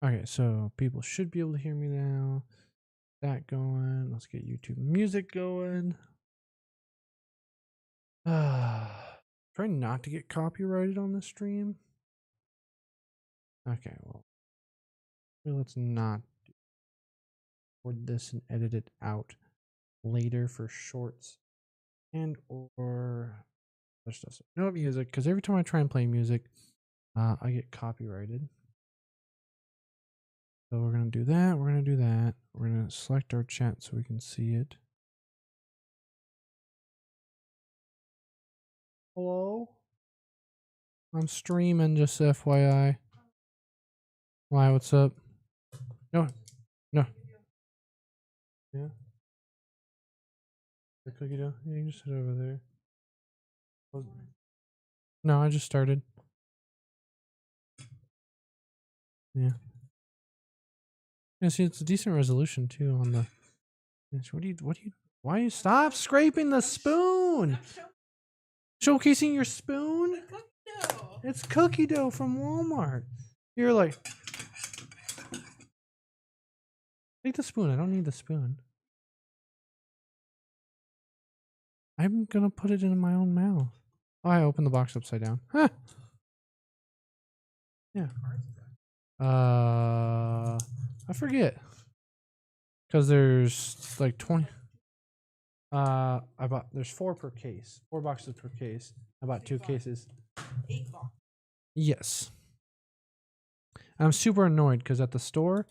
Okay, so people should be able to hear me now. That going. Let's get YouTube music going. Try not to get copyrighted on the stream. Okay, well, let's not record this and edit it out later for shorts and or other stuff. No music, because every time I try and play music, I get copyrighted. So we're gonna do that. We're gonna do that. We're gonna select our chat so we can see it. Hello? I'm streaming, just FYI. Why, what's up? No. No. Yeah. The cookie dough? Yeah, you can just sit over there. No, I just started. Yeah. Yeah, see, it's a decent resolution too on the. Why you stop scraping the spoon? Showcasing your spoon? It's cookie dough from Walmart. You're like, take the spoon. I don't need the spoon. I'm gonna put it in my own mouth. Oh, I opened the box upside down. Huh. Yeah. I forget. Because there's like 20. There's 4 per case. 4 boxes per case. I bought 2 cases. 8 boxes. Yes. I'm super annoyed because at the store,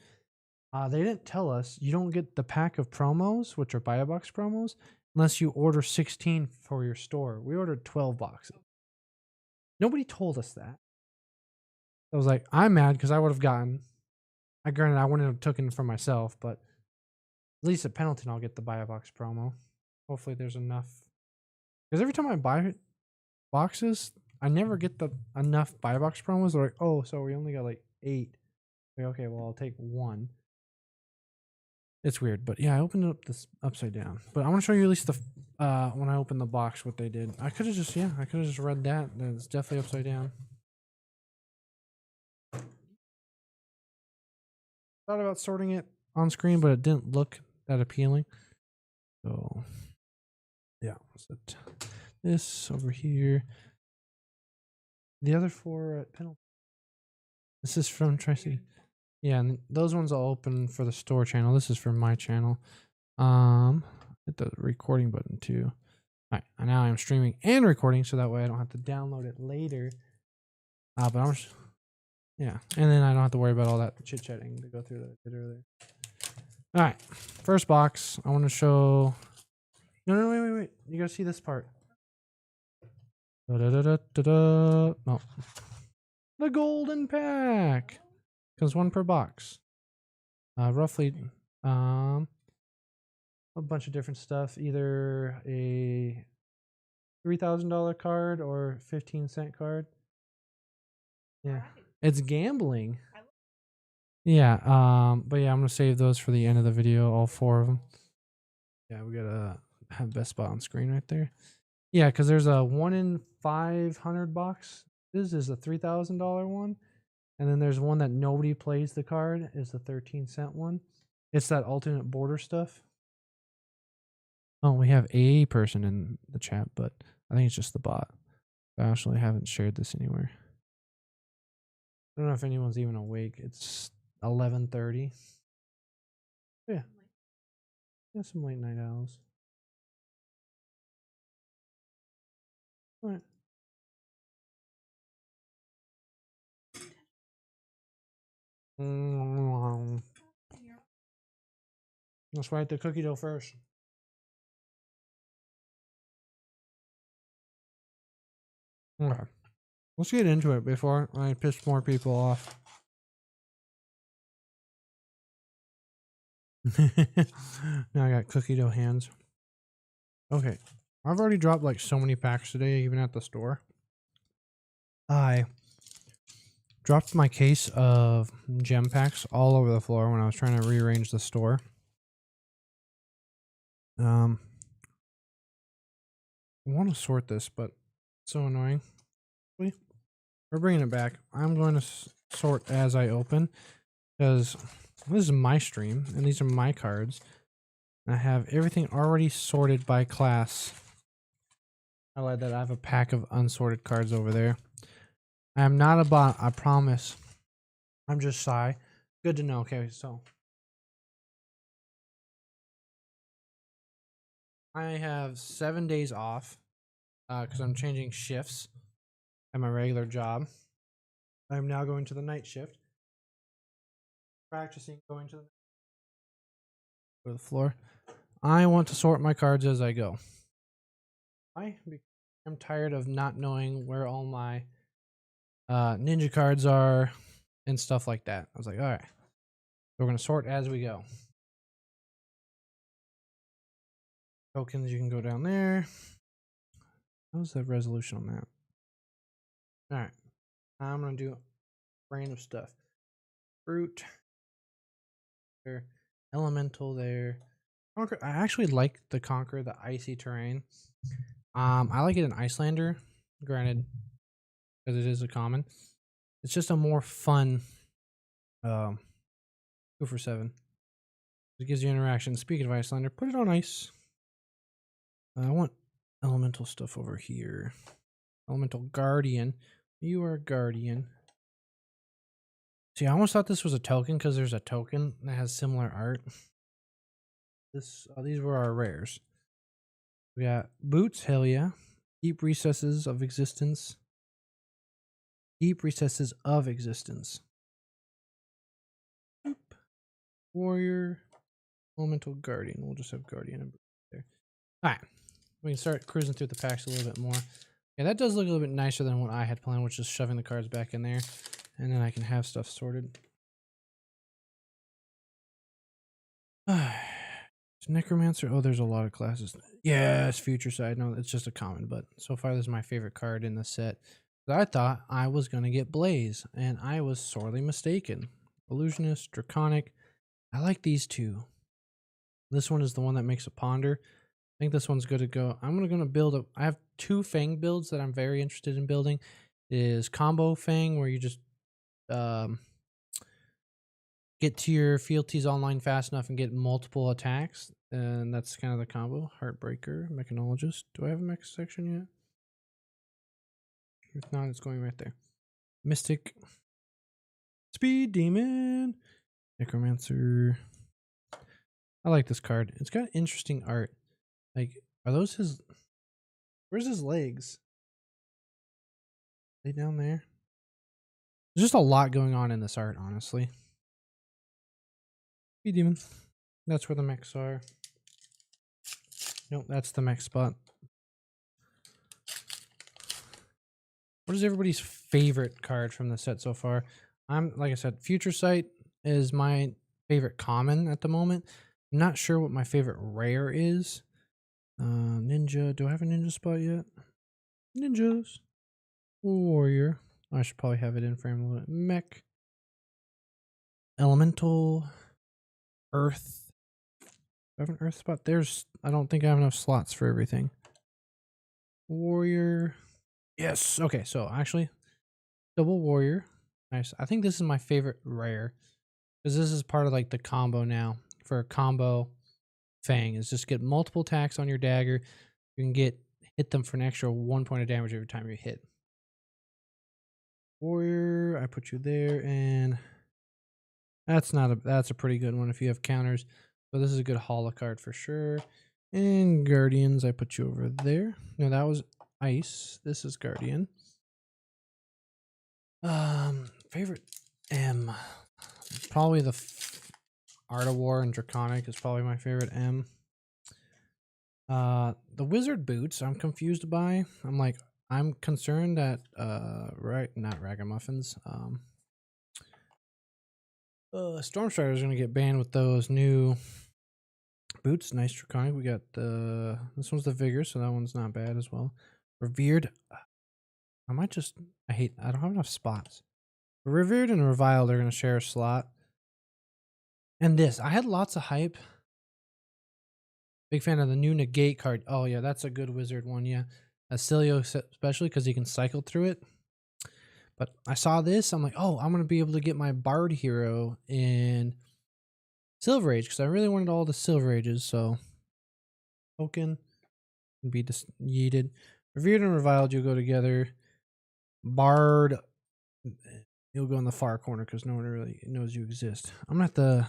they didn't tell us you don't get the pack of promos, which are buy a box promos, unless you order 16 for your store. We ordered 12 boxes. Nobody told us that. I was like, I'm mad because I would have gotten. Granted, I wouldn't have taken it for myself, but at least at Pendleton, I'll get the buy a box promo. Hopefully, there's enough. Because every time I buy boxes, I never get the enough buy box promos. They're like, oh, so we only got like 8. Like, okay, well, I'll take 1. It's weird, but yeah, I opened up this upside down. But I want to show you at least the when I opened the box what they did. I could have just read that. It's definitely upside down. Thought about sorting it on screen, but it didn't look that appealing. So yeah, set this over here. The other 4 at Pendleton. This is from Tracy. Yeah, and those ones I'll open for the store channel. This is for my channel. Hit the recording button too. All right, and now I'm streaming and recording, so that way I don't have to download it later. But I'm just, yeah, and then I don't have to worry about all that chit chatting to go through that I did earlier. All right, first box. I want to show. No, wait. You gotta see this part. No, the golden pack. Comes 1 per box. Roughly, a bunch of different stuff. Either a $3,000 card or 15-cent card. Yeah, it's gambling. Yeah. But yeah, I'm gonna save those for the end of the video. All 4 of them. Yeah, we gotta have best spot on screen right there. Yeah, because there's a 1 in 500 box. This is a $3,000 one. And then there's one that nobody plays the card. Is the 13-cent one. It's that alternate border stuff. Oh, we have a person in the chat, but I think it's just the bot. I actually haven't shared this anywhere. I don't know if anyone's even awake. It's 11:30. Yeah. Some late night owls. All right. Let's write the cookie dough first. Okay. Let's get into it before I piss more people off. Now I got cookie dough hands. Okay. I've already dropped like so many packs today, even at the store. I dropped my case of gem packs all over the floor when I was trying to rearrange the store. I want to sort this, but it's so annoying. We're bringing it back. I'm going to sort as I open. because this is my stream and these are my cards. I have everything already sorted by class. I like that I have a pack of unsorted cards over there. I am not a bot, I promise. I'm just shy. Good to know. Okay, so I have 7 days off because I'm changing shifts at my regular job. I'm now going to the night shift. Practicing going to the floor. I want to sort my cards as I go. I'm tired of not knowing where all my ninja cards are and stuff like that. I was like, all right, we're going to sort as we go. Tokens, you can go down there. How's the resolution on that? All right, I'm going to do random stuff. Fruit there, elemental there. Conquer. I actually like the Conquer the icy terrain. I like it in Icelander, granted, because it is a common. It's just a more fun 2 for 7. It gives you interaction. Speaking of Icelander, put it on ice. I want elemental stuff over here. Elemental Guardian. You are a Guardian. See, I almost thought this was a token because there's a token that has similar art. These were our rares. We got Boots, hell yeah. Deep Recesses of Existence. Deep Recesses of Existence. Boop. Warrior. Elemental Guardian. We'll just have Guardian and there. Alright. We can start cruising through the packs a little bit more. Yeah, that does look a little bit nicer than what I had planned, which is shoving the cards back in there. And then I can have stuff sorted. Necromancer. Oh, there's a lot of classes. Yes, Future Side. No, it's just a common, but so far this is my favorite card in the set. I thought I was going to get Blaze, and I was sorely mistaken. Illusionist, Draconic. I like these two. This one is the one that makes a ponder. I think this one's good to go. I'm going to build I have 2 Fang builds that I'm very interested in building. Is Combo Fang, where you just get to your fealties online fast enough and get multiple attacks. And that's kind of the combo. Heartbreaker, Mechanologist. Do I have a mech section yet? If not, it's going right there. Mystic. Speed Demon. Necromancer. I like this card. It's got interesting art. Like, are those his... Where's his legs? Are they down there? There's just a lot going on in this art, honestly. Speed Demon. That's where the mechs are. Nope, that's the mech spot. What is everybody's favorite card from the set so far? Like I said, Future Sight is my favorite common at the moment. I'm not sure what my favorite rare is. Ninja. Do I have a ninja spot yet? Ninjas. Warrior. I should probably have it in frame a little bit. Mech. Elemental. Earth. Do I have an earth spot? I don't think I have enough slots for everything. Warrior. Yes. Okay, so actually, double warrior. Nice. I think this is my favorite rare because this is part of like the combo now for a combo Fang. Is just get multiple attacks on your dagger. You can hit them for an extra 1 point of damage every time you hit. Warrior, I put you there, and that's a pretty good one if you have counters. So this is a good holo card for sure. And Guardians, I put you over there. No, that was Ice. This is Guardian. Favorite M. Probably the Art of War and Draconic is probably my favorite M. The Wizard Boots, I'm confused by. I'm concerned that not Ragamuffins. Stormstrider is gonna get banned with those new boots. Nice Draconic. We got this one's the Vigor, so that one's not bad as well. Revered. I don't have enough spots. Revered and Reviled are gonna share a slot. And this, I had lots of hype. Big fan of the new Negate card. Oh yeah, that's a good wizard one. Yeah, Acilio especially because he can cycle through it. But I saw this. I'm like, oh, I'm going to be able to get my Bard hero in Silver Age because I really wanted all the Silver Ages. So token can be just yeeted. Revered and Reviled, you'll go together. Bard, you'll go in the far corner because no one really knows you exist. I'm going to have to...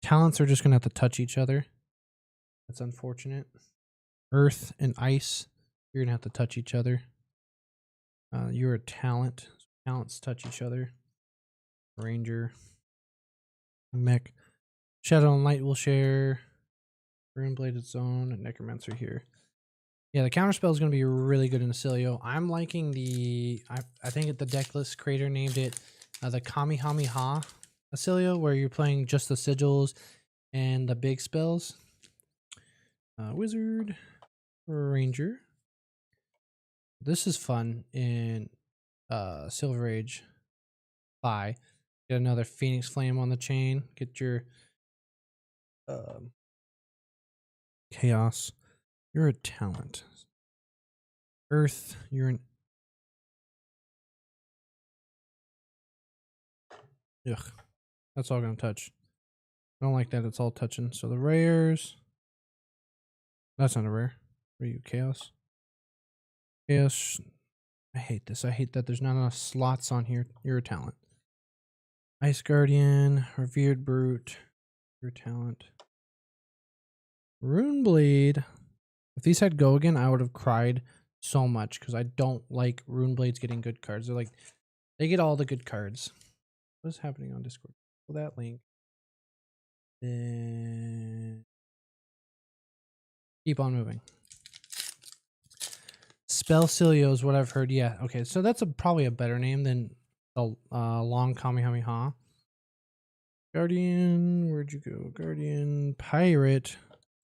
Talents are just going to have to touch each other. That's unfortunate. Earth and Ice, you're going to have to touch each other. You're a talent. Talents touch each other. Ranger. Mech. Shadow and Light will share. Runebladed Zone and Necromancer here. Yeah, the counterspell is going to be really good in Acilio. I'm liking the... I think the decklist creator named it the Kamehameha Acilio, where you're playing just the sigils and the big spells. Wizard. Ranger. This is fun in Silver Age. Get another Phoenix Flame on the chain. Get your Chaos. You're a talent. Earth. You're an... Ugh. That's all going to touch. I don't like that. It's all touching. So the rares. That's not a rare. What are you? Chaos? Chaos. I hate this. I hate that there's not enough slots on here. You're a talent. Ice Guardian. Revered Brute. You're a talent. Runeblade. If these had Go again, I would have cried so much because I don't like Runeblades getting good cards. They're like, they get all the good cards. What is happening on Discord? Pull that link. Then keep on moving. Spellcilio is what I've heard. Yeah, okay. So that's probably a better name than the long Kamehameha. Guardian, where'd you go? Guardian, Pirate.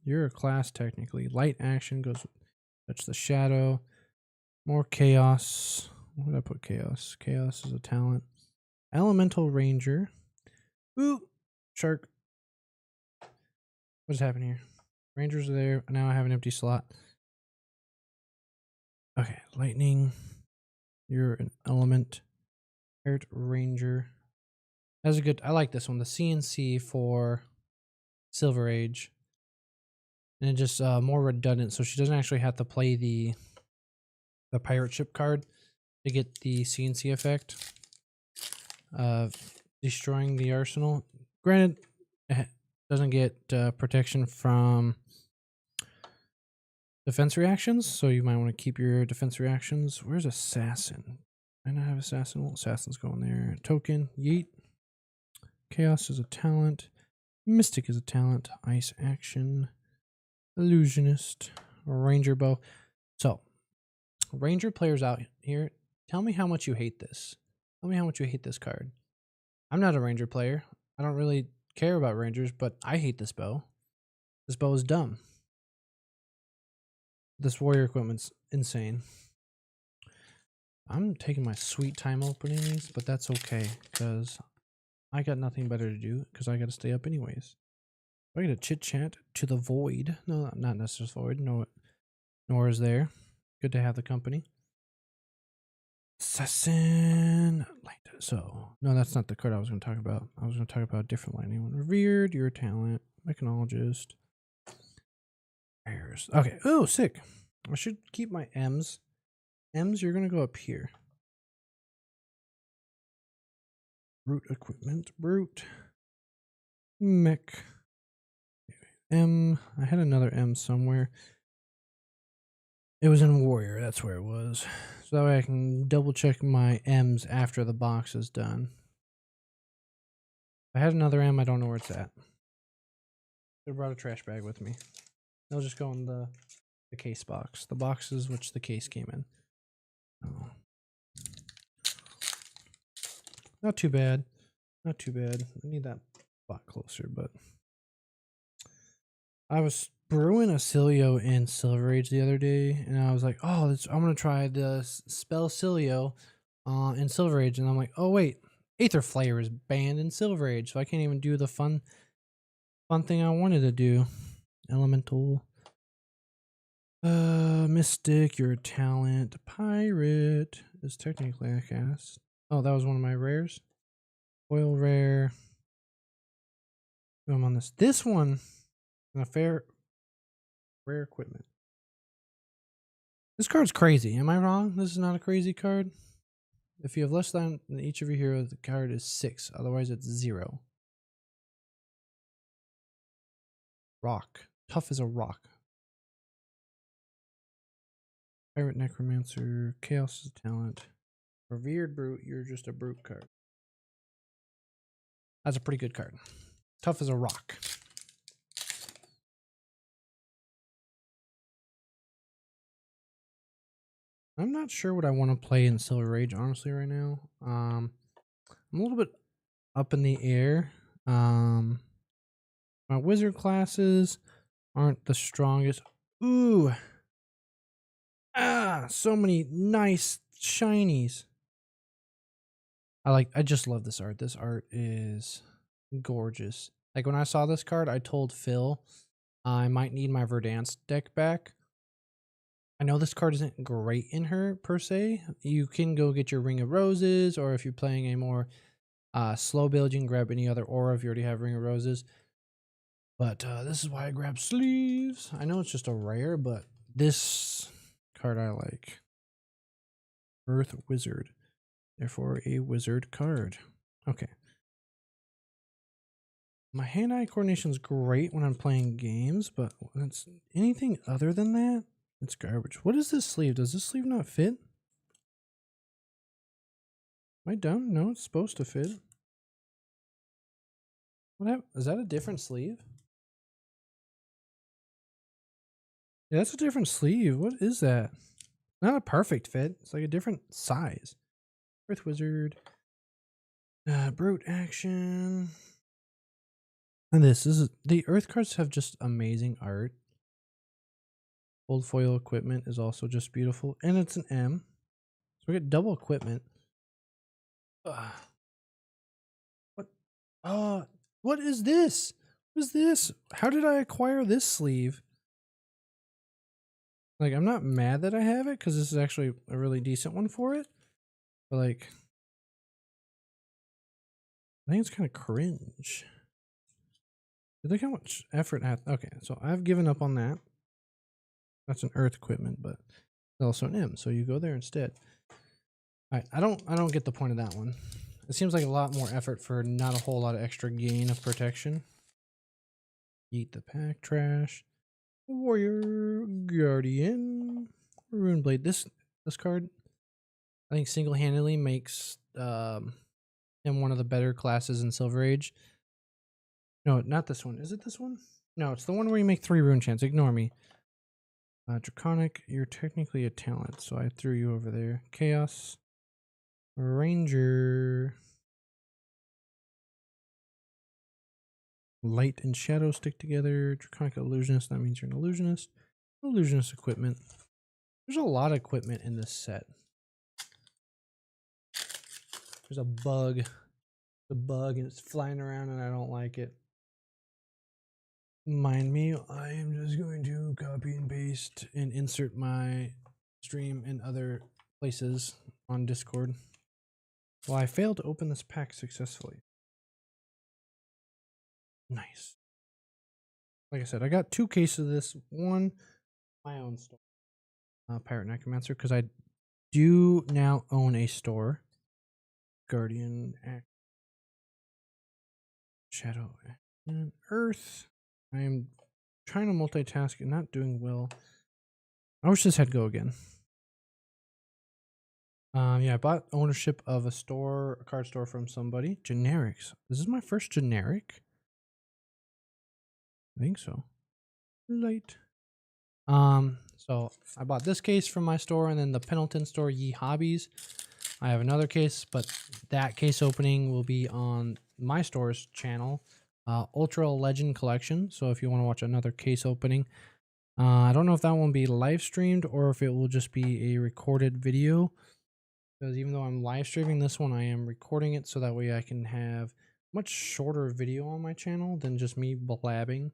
You're a class technically. Light action goes touch the shadow. More chaos. Where did I put chaos? Chaos is a talent. Elemental Ranger. Ooh, shark. What's happening here? Rangers are there. Now I have an empty slot. Okay, lightning. You're an element. Pirate Ranger. That's a good. I like this one. The CNC for Silver Age. And it just more redundant, so she doesn't actually have to play the pirate ship card to get the CNC effect of destroying the arsenal. Granted, it doesn't get protection from defense reactions, so you might want to keep your defense reactions. Where's Assassin? I not have Assassin. Well, Assassin's going there. Token, yeet. Chaos is a talent. Mystic is a talent. Ice action. Illusionist. Ranger bow. So, Ranger players out here, tell me how much you hate this. Tell me how much you hate this card. I'm not a Ranger player. I don't really care about Rangers, but I hate this bow. This bow is dumb. This warrior equipment's insane. I'm taking my sweet time opening these, but that's okay, because I got nothing better to do, because I got to stay up anyways. I get a chit chat to the void. No, not necessarily void. No, nor is there. Good to have the company. Assassin. So, no, that's not the card I was going to talk about. I was going to talk about a different lightning one. Revered, you're a talent. Mechanologist. Rares. Okay. Oh, sick. I should keep my M's. M's, you're going to go up here. Brute equipment. Brute. Mech. M. I had another M somewhere. It was in Warrior. That's where it was. So that way I can double check my M's after the box is done. If I had another M, I don't know where it's at. I brought a trash bag with me. It'll just go in the case box. The boxes which the case came in. Oh. Not too bad. Not too bad. I need that spot closer, but I was brewing Acilio in Silver Age the other day, and I was like, oh, I'm going to try the Spellcilio in Silver Age. And I'm like, oh, wait, Aether Flare is banned in Silver Age, so I can't even do the fun thing I wanted to do. Elemental. Mystic, you're a talent. Pirate is technically a cast. Oh, that was one of my rares. Oil rare. I'm on this. This one, a fair rare equipment. This card's crazy. Am I wrong? This is not a crazy card. If you have less than each of your heroes, the card is 6. Otherwise, it's 0. Rock. Tough as a rock. Pirate Necromancer. Chaos is a talent. Revered Brute. You're just a brute card. That's a pretty good card. Tough as a rock. I'm not sure what I want to play in Silver Rage, honestly, right now. I'm a little bit up in the air. My wizard classes aren't the strongest. Ooh. So many nice shinies. I just love this art. This art is gorgeous. Like when I saw this card, I told Phil I might need my Verdance deck back. I know this card isn't great in her per se. You can go get your Ring of Roses, or if you're playing a more slow build, you can grab any other aura if you already have Ring of Roses. But this is why I grab sleeves. I know it's just a rare, but this card I like. Earth Wizard. Therefore, a wizard card. Okay. My hand-eye coordination is great when I'm playing games, but when it's anything other than that, it's garbage. What is this sleeve? Does this sleeve not fit? Am I dumb? No, it's supposed to fit. What is that a different sleeve? Yeah, that's a different sleeve. What is that? Not a perfect fit. It's like a different size. Earth Wizard. Brute action. And this is the Earth cards have just amazing art. Old foil equipment is also just beautiful, and it's an M, so we get double equipment. What? What is this? What is this? How did I acquire this sleeve? Like, I'm not mad that I have it because this is actually a really decent one for it, but like, I think it's kind of cringe. Look how much effort I have. Okay, so I've given up on that. That's an Earth equipment, but it's also an M, so you go there instead. All right, I don't get the point of that one. It seems like a lot more effort for not a whole lot of extra gain of protection. Eat the pack trash. Warrior Guardian. Rune Blade. This card, I think single-handedly makes him one of the better classes in Silver Age. No, not this one. Is it this one? No, it's the one where you make 3 rune chants. Ignore me. Draconic, you're technically a talent, so I threw you over there. Chaos. Ranger. Light and shadow stick together. Draconic illusionist, that means you're an illusionist. Illusionist equipment. There's a lot of equipment in this set. There's a bug. The bug, and it's flying around and I don't like it. Mind me, I am just going to copy and paste and insert my stream in other places on Discord. Well, I failed to open this pack successfully. Nice. Like I said, I got 2 cases of this. One, my own store. Pirate Necromancer, because I do now own a store. Guardian, Shadow, and Earth. I am trying to multitask and not doing well. I wish this had go again. Yeah, I bought ownership of a card store from somebody. Generics. This is my first generic. I think so. Light. So I bought this case from my store, and then the Pendleton store, Ye Hobbies. I have another case, but that case opening will be on my store's channel, Ultra Legend Collection. So if you want to watch another case opening, I don't know if that one will be live streamed or if it will just be a recorded video. Because even though I'm live streaming this one, I am recording it so that way I can have much shorter video on my channel than just me blabbing.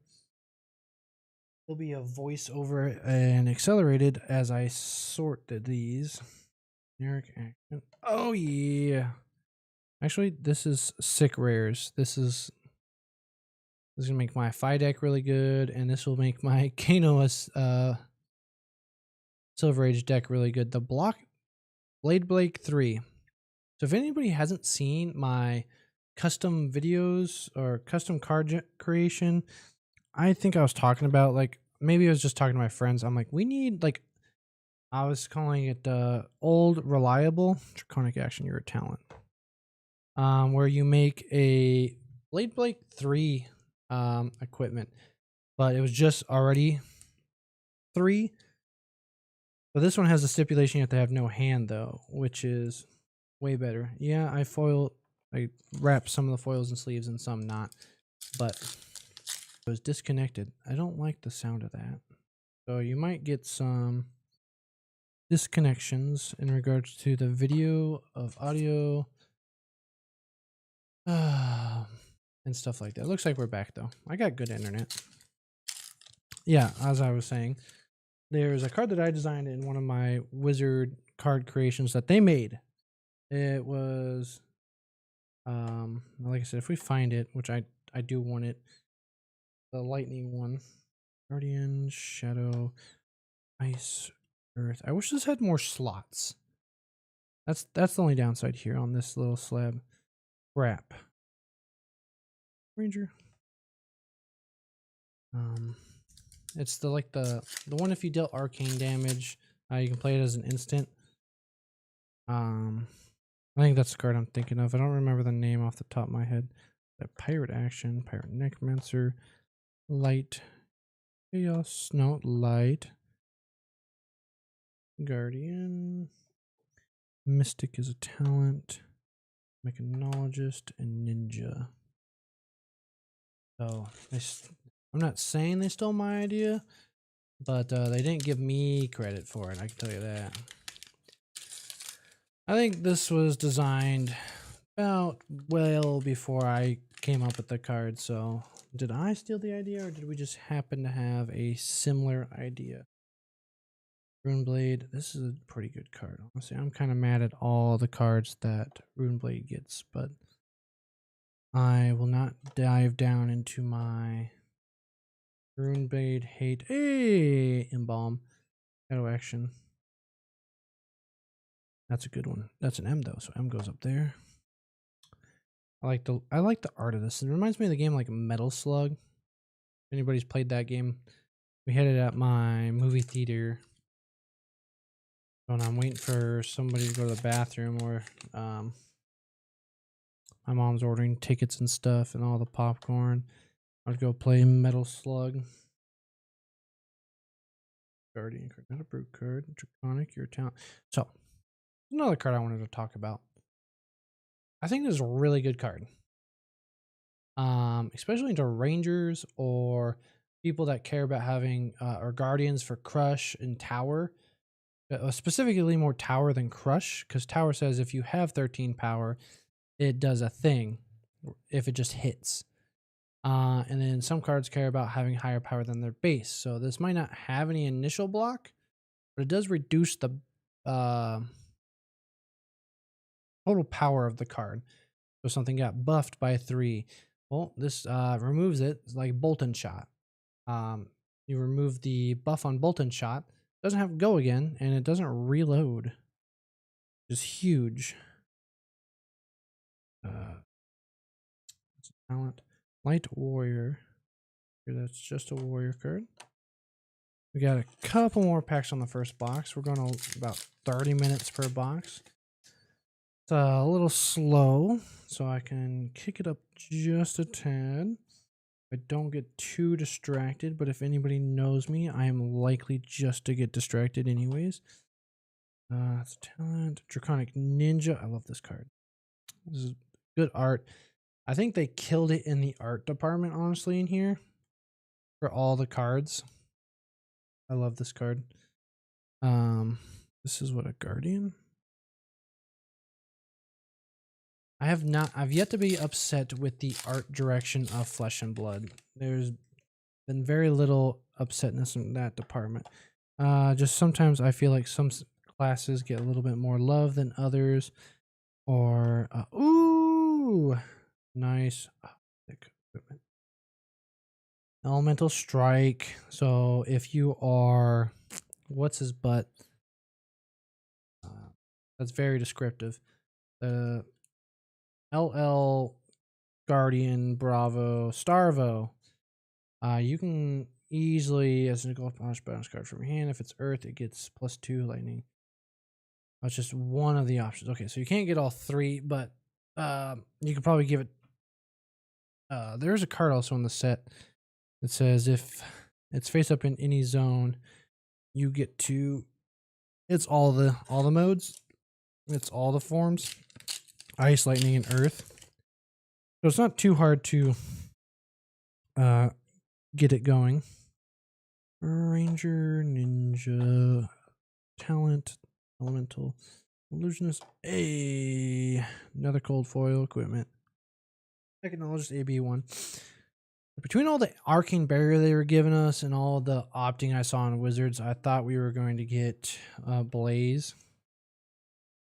There'll be a voiceover and accelerated as I sort these. Generic accent. Oh yeah. Actually, this is sick rares. This is gonna make my Phi deck really good, and this will make my Kano Silver Age deck really good. The Blade 3. So if anybody hasn't seen my custom videos or custom card creation, I think I was talking about, like, maybe I was just talking to my friends. I'm like, we need, like, I was calling it old reliable draconic action. You're a talent. Where you make a Blade 3 equipment, but it was just already 3. But this one has a stipulation you have to have no hand though, which is way better. Yeah, I wrap some of the foils and sleeves and some not, but it was disconnected. I don't like the sound of that. So you might get some disconnections in regards to the video of audio and stuff like that. Looks like we're back though. I got good internet. Yeah, as I was saying, there's a card that I designed in one of my wizard card creations that they made. It was like I said, if we find it, which I do want it, the lightning one. Guardian, Shadow, Ice, Earth. I wish this had more slots. That's the only downside here on this little slab. Crap. Ranger. It's the one if you dealt arcane damage, you can play it as an instant. I think that's the card I'm thinking of. I don't remember the name off the top of my head. The Pirate Action, Pirate Necromancer, Light, Chaos, no, Light, Guardian, Mystic is a talent, Mechanologist, and Ninja. So I'm not saying they stole my idea, but they didn't give me credit for it, I can tell you that. I think this was designed about well before I came up with the card, so did I steal the idea or did we just happen to have a similar idea? Runeblade, this is a pretty good card. Honestly, I'm kind of mad at all the cards that Runeblade gets, but I will not dive down into my Runeblade hate. Hey, Embalm. Shadow Action. That's a good one. That's an M though, so M goes up there. I like the art of this. It reminds me of the game like Metal Slug. If anybody's played that game, we had it at my movie theater. And I'm waiting for somebody to go to the bathroom, or my mom's ordering tickets and stuff and all the popcorn. I'd go play Metal Slug. Guardian card, not a brute card. Draconic, your talent. So, another card I wanted to talk about. I think this is a really good card. Especially into rangers or people that care about having or guardians for crush and tower. Specifically more tower than crush, because tower says if you have 13 power, it does a thing if it just hits. And then some cards care about having higher power than their base. So this might not have any initial block, but it does reduce the total power of the card. So something got buffed by 3. Well, this removes it. It's like Bolt and Shot. You remove the buff on Bolt and Shot. Doesn't have to go again, and it doesn't reload. It's huge. It's a talent. Light Warrior. That's just a warrior card. We got a couple more packs on the first box. We're going to about 30 minutes per box. It's a little slow, so I can kick it up just a tad. I don't get too distracted, but if anybody knows me, I am likely just to get distracted anyways. It's talent. Draconic Ninja. I love this card. This is good art. I think they killed it in the art department, honestly, in here. For all the cards. I love this card. This is what, a Guardian? I've yet to be upset with the art direction of Flesh and Blood. There's been very little upsetness in that department. Just sometimes I feel like some classes get a little bit more love than others. Or ooh, nice equipment. Elemental strike. So if you are, what's his butt? That's very descriptive. LL Guardian Bravo Starvo. You can easily, as an gold punch bonus card from your hand, if it's Earth, it gets +2 lightning. That's just one of the options. Okay, so you can't get all three, but you can probably give it. There's a card also in the set that says if it's face up in any zone, you get to. It's all the modes. It's all the forms: ice, lightning, and earth. So it's not too hard to get it going. Ranger, ninja, talent, elemental, illusionist. Another cold foil equipment. Technologist AB1. Between all the arcane barrier they were giving us and all the opting I saw in Wizards, I thought we were going to get Blaze.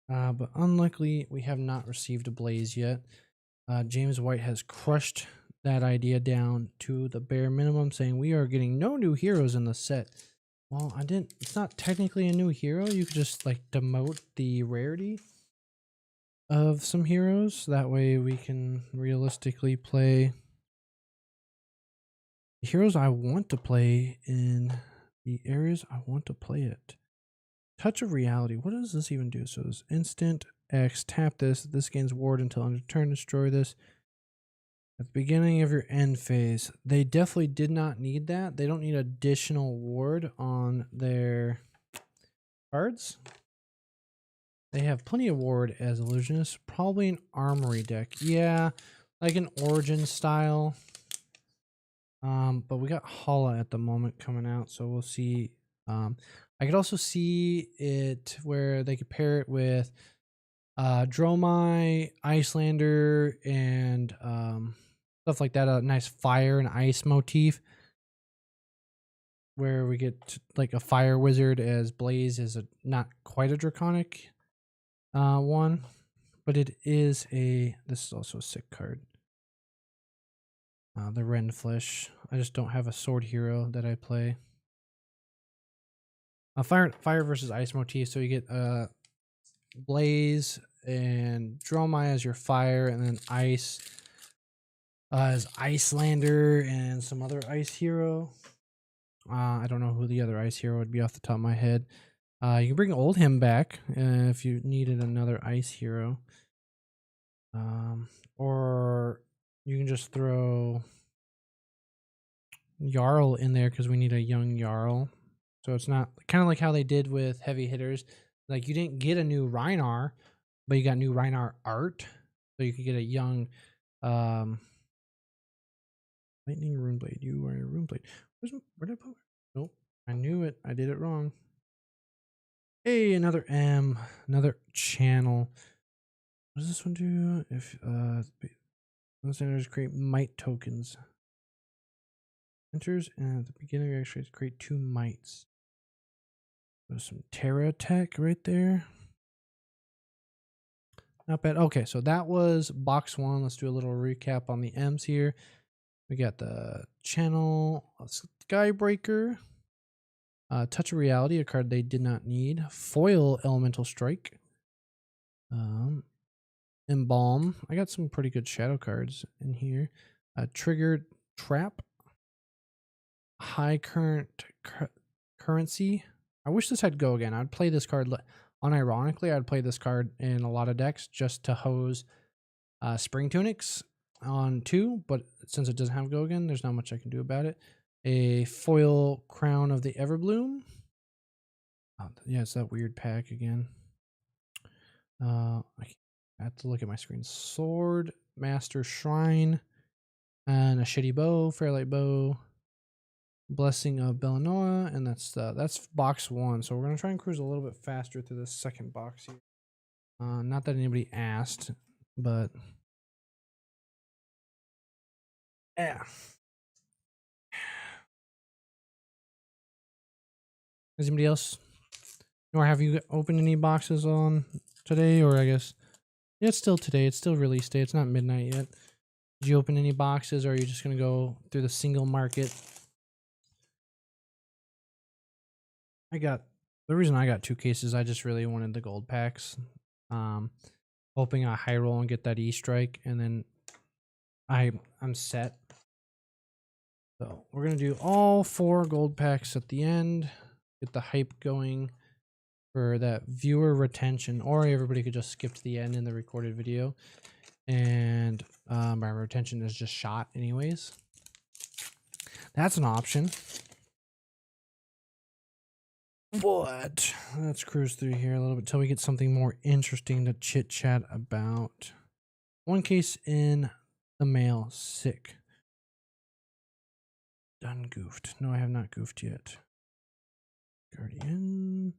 But unluckily, we have not received a Blaze yet. James White has crushed that idea down to the bare minimum, saying we are getting no new heroes in the set. Well, it's not technically a new hero. You could just like demote the rarity of some heroes. That way we can realistically play the heroes I want to play in the areas I want to play it. Touch of Reality. What does this even do? So it's instant X. Tap this. This gains ward until end of turn. Destroy this. At the beginning of your end phase. They definitely did not need that. They don't need additional ward on their cards. They have plenty of ward as illusionists. Probably an armory deck. Yeah, like an origin style. But we got Hala at the moment coming out, so we'll see. I could also see it where they could pair it with Dromai, Icelander, and stuff like that. A nice fire and ice motif, where we get like a fire wizard as Blaze is not quite a draconic one, but it is a. This is also a sick card. The Renflesh. I just don't have a sword hero that I play. Fire versus ice motif. So you get Blaze and Dromai as your fire, and then ice as Icelander and some other ice hero. I don't know who the other ice hero would be off the top of my head. You can bring Oldhim back if you needed another ice hero. Or you can just throw Jarl in there because we need a young Jarl. So it's not kind of like how they did with heavy hitters. Like you didn't get a new Rhinar, but you got new Rhinar art. So you could get a young Lightning Runeblade. You are a Runeblade. Where did I put it? Nope. I knew it. I did it wrong. Hey, another M. Another channel. What does this one do? If centers create might tokens. Enters and at the beginning actually create 2 mites. There's some Terra tech right there. Not bad. Okay, so that was box 1. Let's do a little recap on the M's here. We got the channel, Skybreaker, Touch of Reality, a card they did not need. Foil Elemental Strike. Embalm. I got some pretty good shadow cards in here. Triggered Trap. High Current Currency. I wish this had Go again. I'd play this card. Unironically, I'd play this card in a lot of decks just to hose Spring Tunics on 2, but since it doesn't have Go again, there's not much I can do about it. A foil Crown of the Everbloom. Yeah, it's that weird pack again. I have to look at my screen. Sword, Master Shrine, and a shitty bow, Fairlight Bow, Blessing of Belanoa, and that's box 1. So we're gonna try and cruise a little bit faster through this second box here. Not that anybody asked, but yeah. Is anybody else? Or have you opened any boxes on today? Or I guess yeah, it's still today. It's still release day. It's not midnight yet. Did you open any boxes, or are you just gonna go through the single market? The reason I got 2 cases, I just really wanted the gold packs. Hoping a high roll and get that E-strike, and then I'm set. So we're gonna do all 4 gold packs at the end. Get the hype going for that viewer retention, or everybody could just skip to the end in the recorded video. And my retention is just shot anyways. That's an option. But let's cruise through here a little bit till we get something more interesting to chit chat about. 1 case in the mail. Sick. Done goofed. No, I have not goofed yet. Guardian.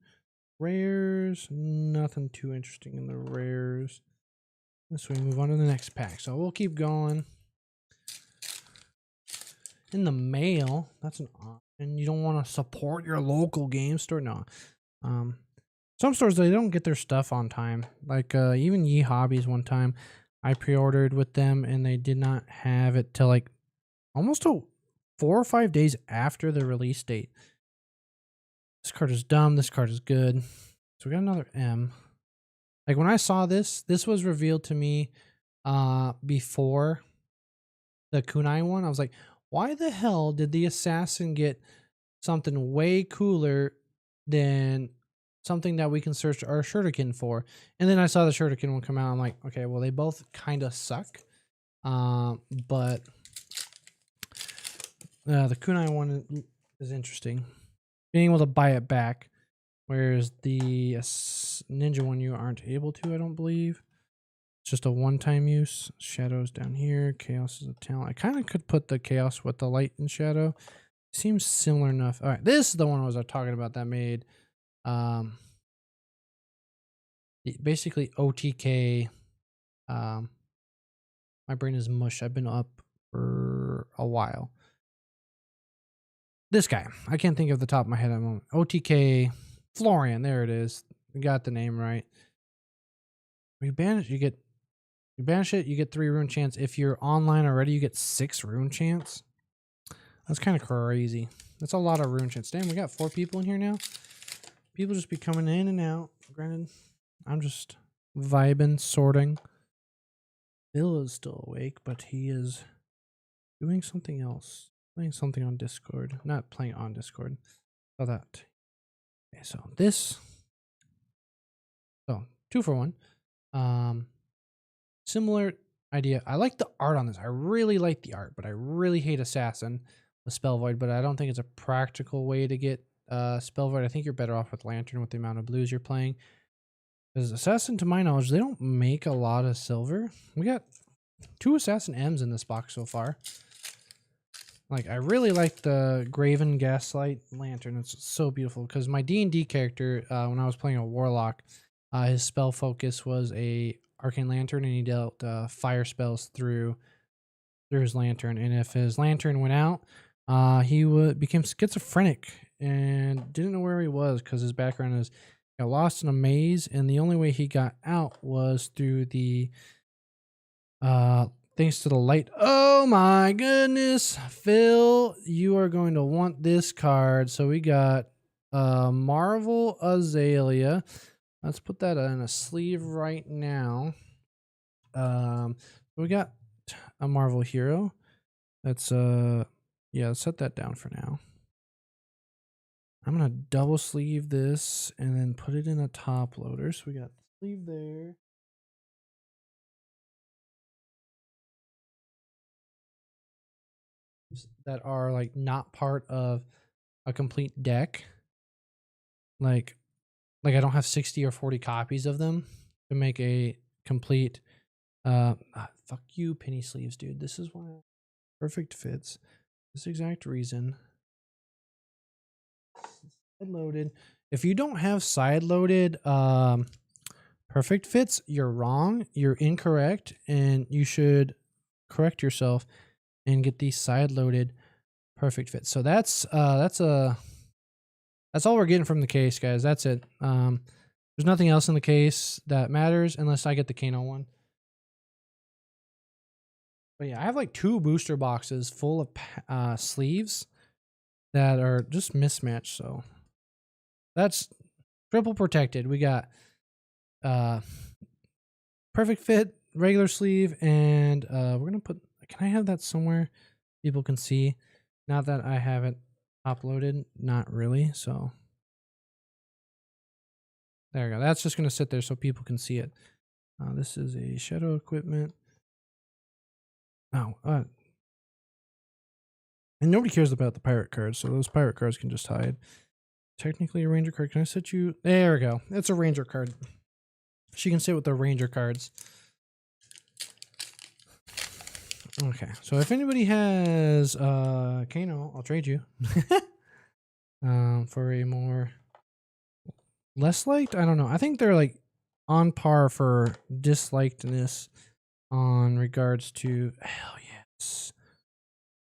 Rares. Nothing too interesting in the rares. So we move on to the next pack. So we'll keep going. In the mail. That's an option. You don't want to support your local game store? No. Some stores, they don't get their stuff on time. Like even Ye Hobbies one time, I pre-ordered with them and they did not have it till like almost 4 or 5 days after the release date. This card is dumb. This card is good. So we got another M. Like when I saw this was revealed to me before the kunai one. I was like, why the hell did the assassin get something way cooler than something that we can search our shuriken for? And then I saw the shuriken one come out. I'm like, okay, well, they both kind of suck. But the kunai one is interesting. Being able to buy it back. Whereas the ninja one you aren't able to, I don't believe. It's just a one-time use. Shadows down here. Chaos is a talent. I kind of could put the chaos with the light and shadow. Seems similar enough. All right, this is the one I was talking about that made basically OTK. My brain is mush. I've been up for a while. This guy. I can't think of the top of my head at the moment. OTK Florian. There it is. We got the name right. You banish it, you get 3 rune chance. If you're online already, you get 6 rune chance. That's kind of crazy. That's a lot of rune chance. Damn, we got 4 people in here now. People just be coming in and out. Granted, I'm just vibing, sorting. Bill is still awake, but he is doing something else. Playing something on Discord. Not playing on Discord. Saw that. Okay, so this. So 2 for 1. Similar idea. I like the art on this. I really like the art, but I really hate Assassin with Spell Void, but I don't think it's a practical way to get Spell Void. I think you're better off with Lantern with the amount of blues you're playing. Because Assassin, to my knowledge, they don't make a lot of silver. We got 2 Assassin M's in this box so far. Like, I really like the Graven Gaslight Lantern. It's so beautiful because my D&D character, when I was playing a Warlock, his spell focus was a Arcane Lantern, and he dealt fire spells through his lantern. And if his lantern went out, he became schizophrenic and didn't know where he was because his background is got lost in a maze, and the only way he got out was through the thanks to the light. Oh my goodness, Phil, you are going to want this card. So we got Marvel Azalea. Let's put that in a sleeve right now. We got a Marvel hero. Let's yeah, set that down for now. I'm gonna double sleeve this and then put it in a top loader. So we got sleeve there. That are like not part of a complete deck. Like I don't have 60 or 40 copies of them to make a complete fuck you, penny sleeves, dude. This is why perfect fits. This exact reason. Side loaded. If you don't have side loaded perfect fits, you're wrong. You're incorrect, and you should correct yourself and get these side loaded perfect fits. So that's a That's all we're getting from the case, guys. That's it. There's nothing else in the case that matters unless I get the Kano one. But yeah, I have like 2 booster boxes full of sleeves that are just mismatched. So that's triple protected. We got perfect fit, regular sleeve, and we're gonna put. Can I have that somewhere people can see? Not that I have it uploaded, not really. So there we go. That's just gonna sit there so people can see it. This is a shadow equipment. Oh, and nobody cares about the pirate cards, so those pirate cards can just hide. Technically a ranger card. Can I set you? There we go. It's a ranger card. She can sit with the ranger cards. Okay, so if anybody has Kano, I'll trade you. For a more less liked. I don't know. I think they're like on par for dislikedness on regards to hell yes,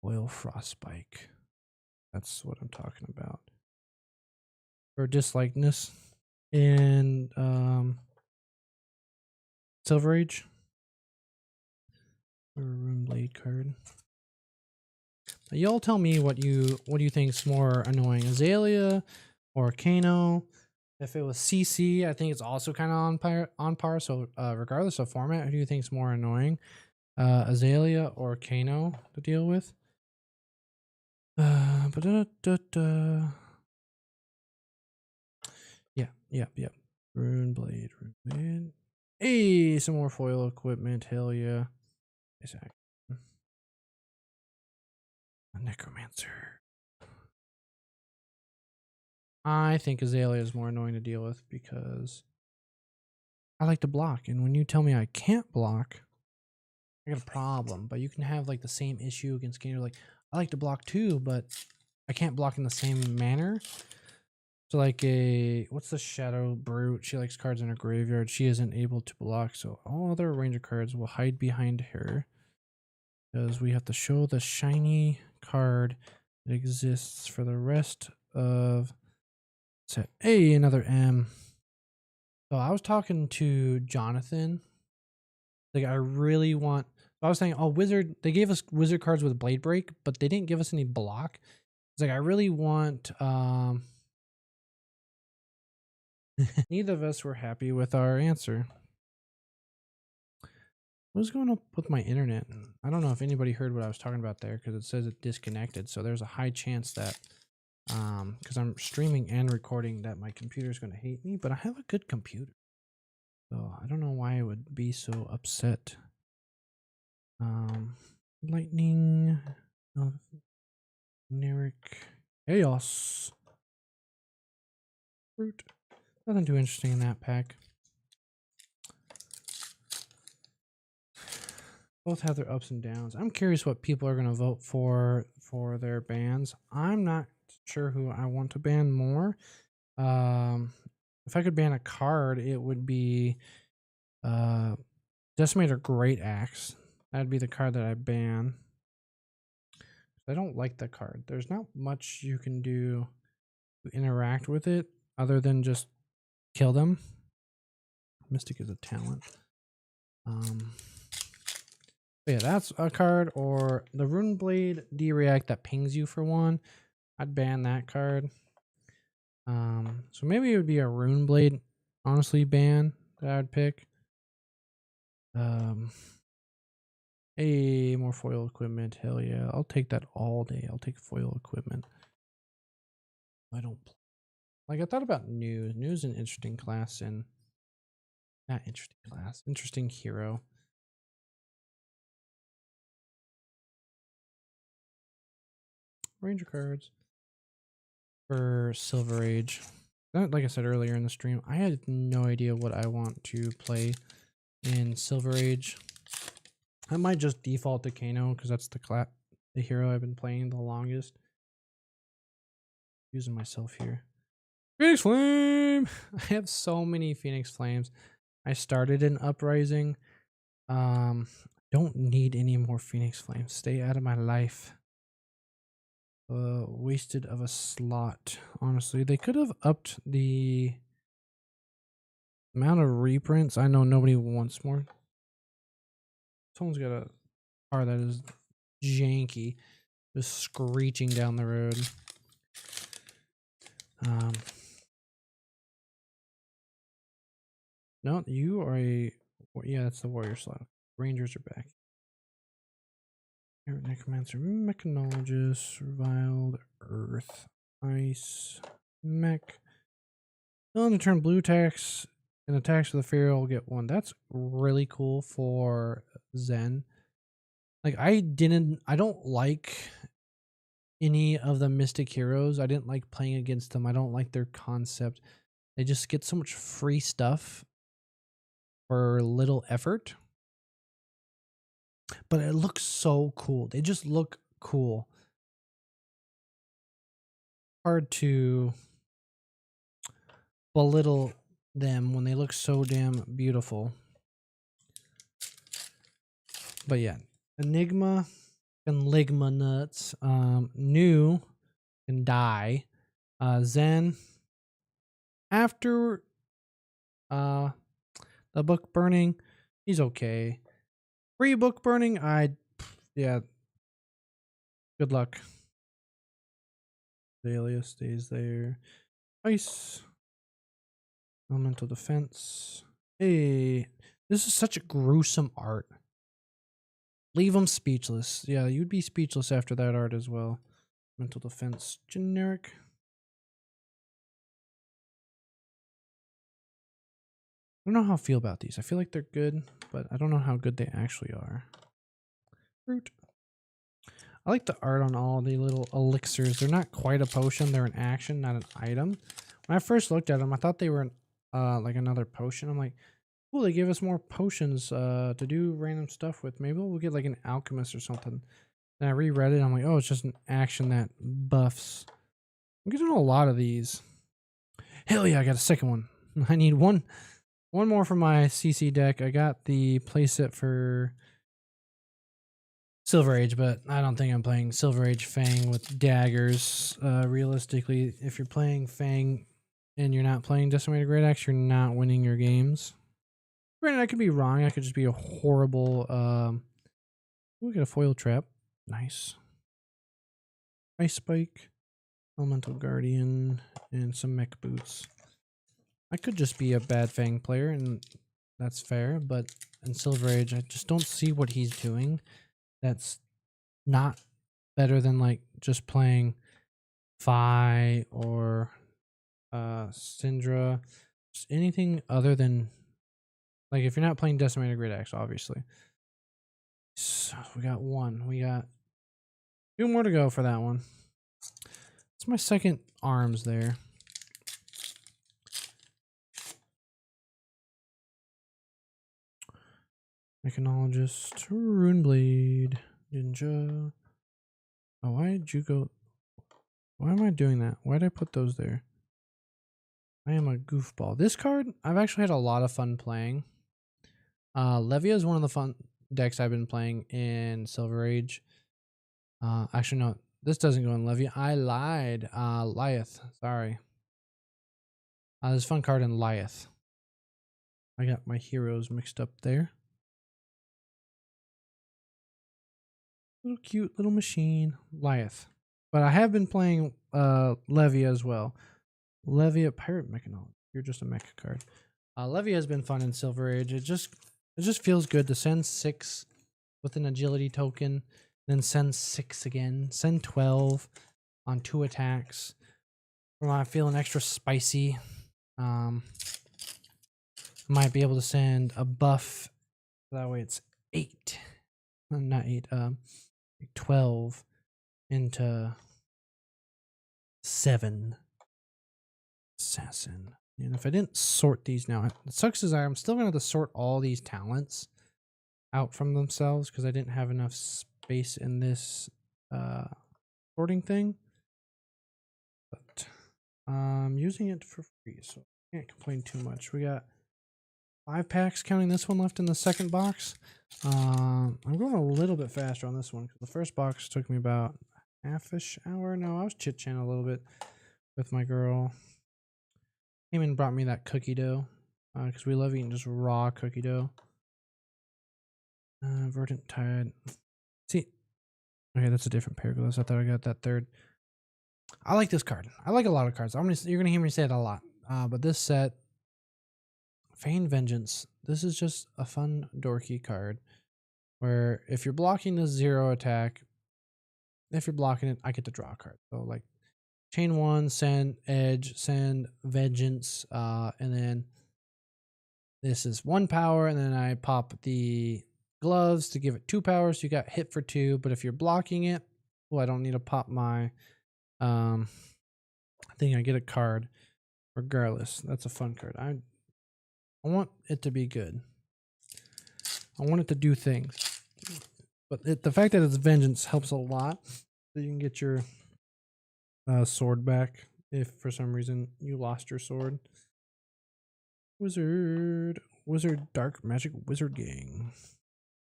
oil frostbite. That's what I'm talking about. For dislikeness in Silver Age. Or Rune Blade card. Y'all tell me what you think's more annoying, Azalea or Kano. If it was CC, I think it's also kind of on par. So regardless of format, who do you think's more annoying, Azalea or Kano to deal with? Yeah. Rune Blade. Hey, some more foil equipment. Hell yeah. Exactly. A necromancer. I think Azalea is more annoying to deal with because I like to block, and when you tell me I can't block, I got a problem. But you can have like the same issue against Gainer. Like I like to block too, but I can't block in the same manner. So like what's the Shadow Brute? She likes cards in her graveyard. She isn't able to block, so all other ranger cards will hide behind her because we have to show the shiny card that exists for the rest of set. Hey, another M. So I was talking to Jonathan. Like I really want. I was saying, oh, wizard. They gave us wizard cards with blade break, but they didn't give us any block. It's like I really want. Neither of us were happy with our answer. What's going on with my internet? I don't know if anybody heard what I was talking about there because it says it disconnected. So there's a high chance that because I'm streaming and recording that my computer is going to hate me, but I have a good computer. So I don't know why I would be so upset. Lightning, generic, chaos, fruit. Nothing too interesting in that pack. Both have their ups and downs. I'm curious what people are going to vote for their bans. I'm not sure who I want to ban more. If I could ban a card, it would be Decimator Great Axe. That'd be the card that I ban. I don't like that card. There's not much you can do to interact with it other than just kill them. Mystic is a talent. Yeah, that's a card. Or the Rune Blade D-React that pings you for 1. I'd ban that card. So maybe it would be a Rune Blade, honestly, ban that I'd pick. More foil equipment. Hell yeah. I'll take that all day. I'll take foil equipment. I don't like. I thought about news. News is an interesting class, and not interesting class. Interesting hero. Ranger cards for Silver Age. Like I said earlier in the stream, I had no idea what I want to play in Silver Age. I might just default to Kano because that's the hero I've been playing the longest. Using myself here. Phoenix Flame! I have so many Phoenix Flames. I started an Uprising. Don't need any more Phoenix Flames. Stay out of my life. wasted of a slot. Honestly, they could have upped the amount of reprints. I know nobody wants more. Someone's got a car that is janky, just screeching down the road. No, you are a... Yeah, that's the warrior slot. Rangers are back. Necromancer, Mechanologist, Reviled, Earth, Ice, Mech. On the turn, blue attacks and attacks with the Fairy will get 1. That's really cool for Zen. Like, I don't like any of the Mystic Heroes. I didn't like playing against them. I don't like their concept. They just get so much free stuff for little effort. But it looks so cool. They just look cool. Hard to belittle them when they look so damn beautiful. But yeah, Enigma and Ligma nuts. New can die. Zen after the book burning, he's okay. Free book burning, yeah. Good luck. Dahlia stays there. Ice. Elemental defense. Hey, this is such a gruesome art. Leave them speechless. Yeah, you'd be speechless after that art as well. Mental defense, generic. I don't know how I feel about these. I feel like they're good, but I don't know how good they actually are. Fruit. I like the art on all the little elixirs. They're not quite a potion. They're an action, not an item. When I first looked at them, I thought they were like another potion. I'm like, cool, they give us more potions to do random stuff with. Maybe we'll get like an alchemist or something. Then I reread it. I'm like, oh, it's just an action that buffs. I'm getting a lot of these. Hell yeah, I got a second one. I need one more for my CC deck. I got the playset for Silver Age, but I don't think I'm playing Silver Age Fang with daggers. Realistically, if you're playing Fang and you're not playing Decimated Great Axe, you're not winning your games. Granted, I could be wrong. I could just be a horrible... we get a foil trap. Nice. Ice Spike, Elemental Guardian, and some mech boots. I could just be a bad Fang player, and that's fair, but in Silver Age, I just don't see what he's doing. That's not better than like just playing Fi or Syndra. Just anything other than, like, if you're not playing Decimated Great Axe, obviously. So we got one. We got 2 more to go for that one. It's my second arms there. Mechanologist, Runeblade, Ninja. Oh, why did you go? Why am I doing that? Why did I put those there? I am a goofball. This card, I've actually had a lot of fun playing. Levia is one of the fun decks I've been playing in Silver Age. Actually, no, this doesn't go in Levia. I lied. Lyeth, sorry. There's a fun card in Lyeth. I got my heroes mixed up there. Little cute little machine, Lyeth. But I have been playing Levia as well. Levia, Pirate Mechanology. You're just a mecha card. Levia has been fun in Silver Age. It just feels good to send 6 with an agility token, then send 6 again, send 12 on 2 attacks. When I'm feeling extra spicy, might be able to send a buff. That way it's 8, not 8. 12 into 7. Assassin. And if I didn't sort these now, it sucks as I'm still going to have to sort all these talents out from themselves because I didn't have enough space in this sorting thing. But I'm using it for free, so I can't complain too much. We got 5 packs, counting this one, left in the second box. I'm going a little bit faster on this one because the first box took me about half-ish hour. No, I was chit-chatting a little bit with my girl. Came and brought me that cookie dough because we love eating just raw cookie dough. Verdant Tide. See, okay, that's a different Paragless. I thought I got that third. I like this card. I like a lot of cards. You're gonna hear me say it a lot. But this set, Feigned Vengeance. This is just a fun dorky card where if you're blocking the 0 attack, if you're blocking it, I get to draw a card. So like chain 1, send Edge, send Vengeance, and then this is 1 power, and then I pop the gloves to give it 2 powers. So you got hit for 2, but if you're blocking it, well, I don't need to pop my thing. I get a card regardless. That's a fun card. I want it to be good. I want it to do things. But the fact that it's Vengeance helps a lot. So you can get your sword back if for some reason you lost your sword. Wizard Dark Magic Wizard Gang.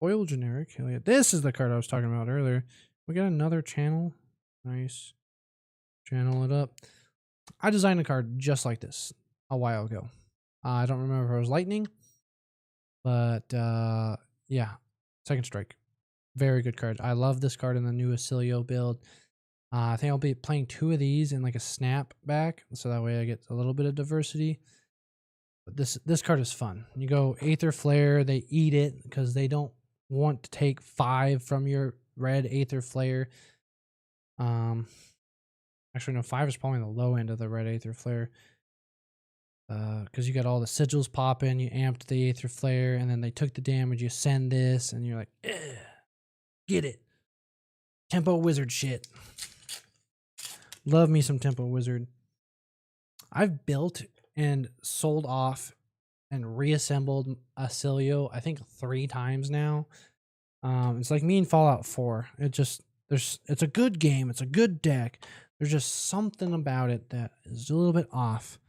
Oil generic. Hell yeah. This is the card I was talking about earlier. We got another channel. Nice. Channel it up. I designed a card just like this a while ago. I don't remember if it was Lightning, but yeah, Second Strike. Very good card. I love this card in the new Acilio build. I think I'll be playing 2 of these in like a snap back, so that way I get a little bit of diversity. But this card is fun. You go Aether Flare, they eat it because they don't want to take 5 from your red Aether Flare. Actually, no, 5 is probably the low end of the red Aether Flare. Because you got all the sigils popping, you amped the Aether Flare, and then they took the damage, you send this, and you're like, get it. Tempo Wizard shit. Love me some Tempo Wizard. I've built and sold off and reassembled Acilio, I think 3 times now. It's like me and Fallout 4. It's a good game. It's a good deck. There's just something about it that is a little bit off.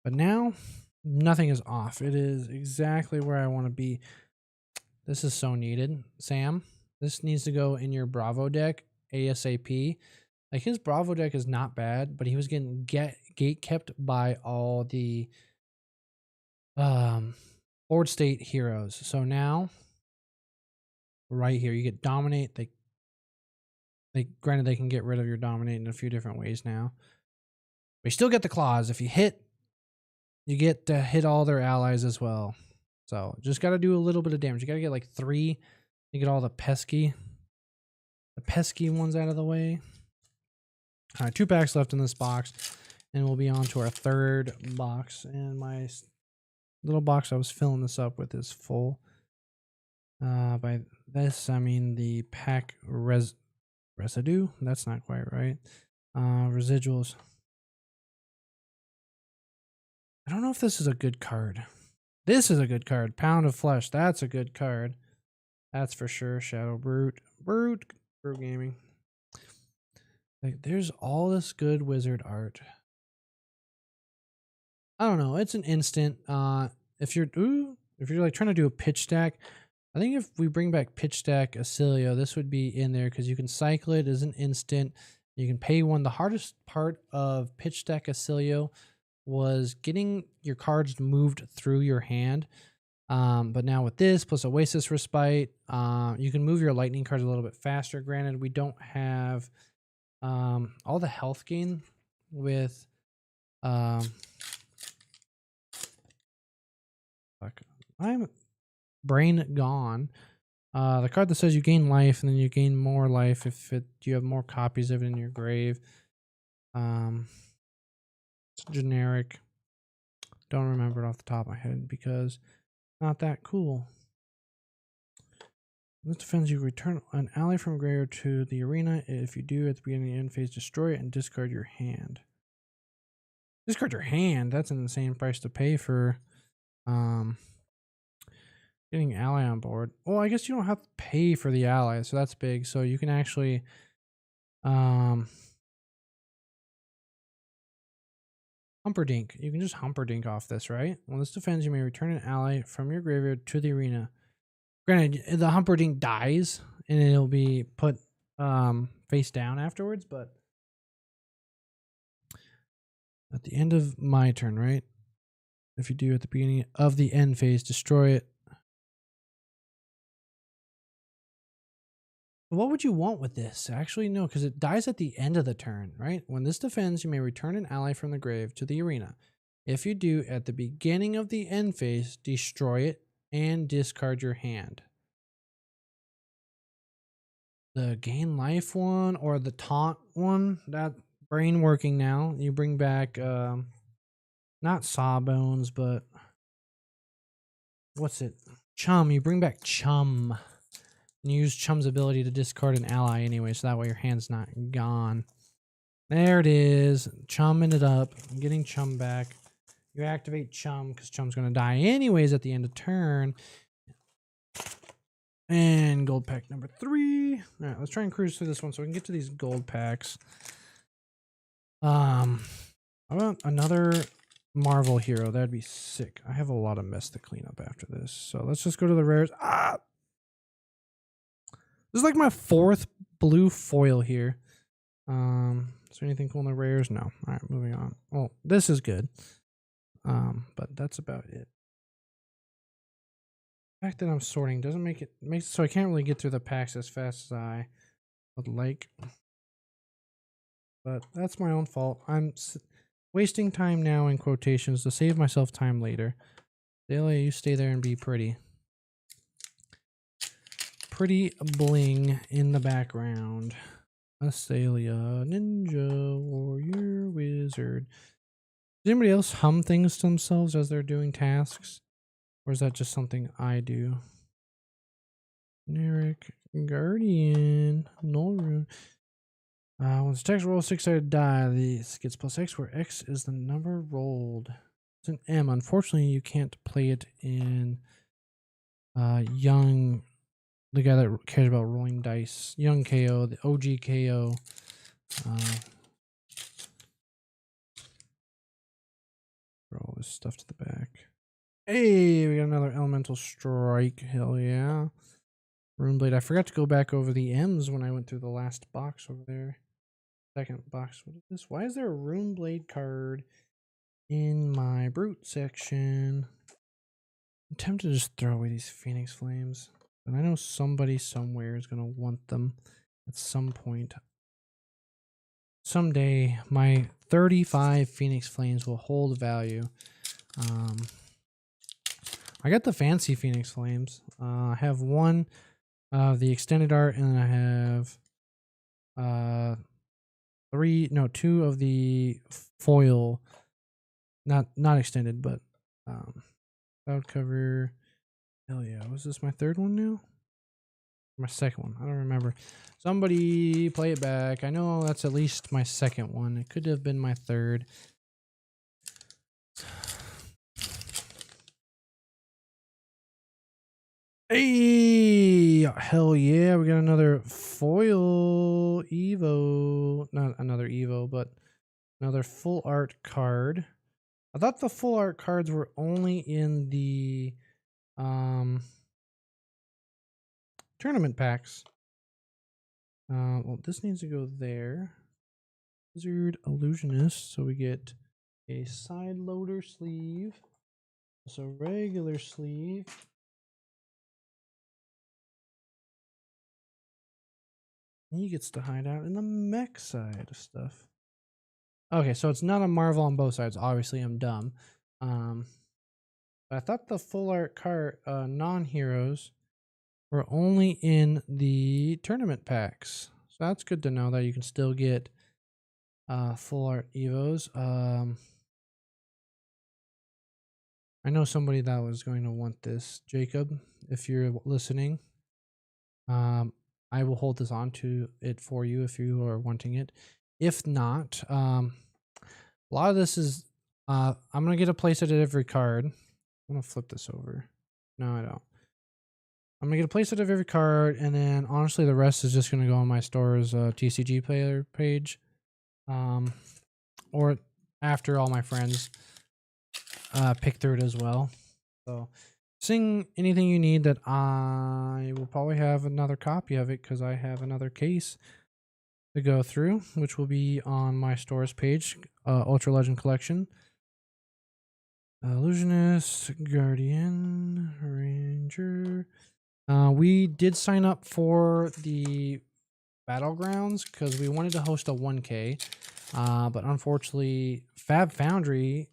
But now, nothing is off. It is exactly where I want to be. This is so needed. Sam, this needs to go in your Bravo deck ASAP. Like, his Bravo deck is not bad, but he was getting gate kept by all the board state heroes. So now, right here, you get Dominate. Granted, they can get rid of your Dominate in a few different ways now. But you still get the claws. If you hit, you get to hit all their allies as well. So just got to do a little bit of damage. You got to get like 3 to get all the pesky ones out of the way. All right, 2 packs left in this box, and we'll be on to our 3rd box. And my little box I was filling this up with is full. By this, I mean the pack residue. That's not quite right. Residuals. I don't know if this is a good card. This is a good card. Pound of Flesh. That's a good card. That's for sure. Shadow Brute Gaming. Like, there's all this good wizard art. I don't know. It's an instant. If you're like trying to do a pitch stack, I think if we bring back pitch stack Acilio, this would be in there because you can cycle it as an instant. You can pay 1. The hardest part of pitch stack Acilio was getting your cards moved through your hand. But now with this plus Oasis Respite, you can move your lightning cards a little bit faster. Granted, we don't have all the health gain with I'm Brain Gone. The card that says you gain life and then you gain more life if you have more copies of it in your grave. It's generic. Don't remember it off the top of my head because it's not that cool. This defends you. Return an ally from graveyard to the arena. If you do, at the beginning of the end phase, destroy it and discard your hand. Discard your hand? That's an insane price to pay for getting ally on board. Well, I guess you don't have to pay for the ally, so that's big. So you can actually Humperdinck. You can just Humperdinck off this, right? When this defends, you may return an ally from your graveyard to the arena. Granted, the Humperdinck dies, and it'll be put face down afterwards, but at the end of my turn, right? If you do at the beginning of the end phase, destroy it. What would you want with this? Actually, no, because it dies at the end of the turn, right? When this defends, you may return an ally from the grave to the arena. If you do, at the beginning of the end phase, destroy it and discard your hand. The gain life one or the taunt one, that brain working now. You bring back, not Sawbones, but what's it? Chum. You bring back Chum. And you use Chum's ability to discard an ally anyway, so that way your hand's not gone. There it is. Chumming it up. I'm getting Chum back. You activate Chum because Chum's going to die anyways at the end of turn. And gold pack number 3. All right, let's try and cruise through this one so we can get to these gold packs. How about another Marvel hero? That'd be sick. I have a lot of mess to clean up after this. So let's just go to the rares. This is like my 4th blue foil here. Is there anything cool in the rares? No. All right, moving on. Well, this is good. But that's about it. The fact that I'm sorting doesn't make it so I can't really get through the packs as fast as I would like. But that's my own fault. I'm wasting time now in quotations to save myself time later. Delia, you stay there and be pretty. Pretty bling in the background. Astalia, ninja, warrior, wizard. Does anybody else hum things to themselves as they're doing tasks? Or is that just something I do? Generic, guardian, null rune. When the text rolls 6-sided die, this gets +X, where X is the number rolled. It's an M. Unfortunately, you can't play it in Young, the guy that cares about rolling dice. Young KO, the OG KO. Throw all this stuff to the back. Hey, we got another elemental strike. Hell yeah. Runeblade. I forgot to go back over the M's when I went through the last box over there. Second box. What is this? Why is there a Runeblade card in my Brute section? I'm tempted to just throw away these Phoenix Flames. But I know somebody somewhere is going to want them at some point. Someday, my 35 Phoenix Flames will hold value. I got the fancy Phoenix Flames. I have one of the extended art, and I have 2 of the foil. Not extended, but cloud cover. Hell yeah. Was this my 3rd one now? My 2nd one. I don't remember. Somebody play it back. I know that's at least my 2nd one. It could have been my 3rd. Hey, hell yeah, we got another foil Evo. Not another Evo, but another full art card. I thought the full art cards were only in the tournament packs. Well, this needs to go there. Wizard Illusionist, so we get a side loader sleeve. Also regular sleeve. He gets to hide out in the mech side of stuff. Okay, so it's not a Marvel on both sides. Obviously, I'm dumb. But I thought the full art card non-heroes were only in the tournament packs. So that's good to know that you can still get full art Evos. I know somebody that was going to want this. Jacob, if you're listening, I will hold this on to it for you if you are wanting it. If not, a lot of this is, I'm going to get a place at every card. I'm going to flip this over. No, I don't. I'm going to get a place at every card, and then honestly, the rest is just going to go on my store's TCG player page. Or after all my friends pick through it as well. So Sing anything you need that I will probably have another copy of it because I have another case to go through, which will be on my stores page, Ultra Legend Collection. Illusionist, Guardian, Ranger. We did sign up for the Battlegrounds because we wanted to host a 1K, but unfortunately, Fab Foundry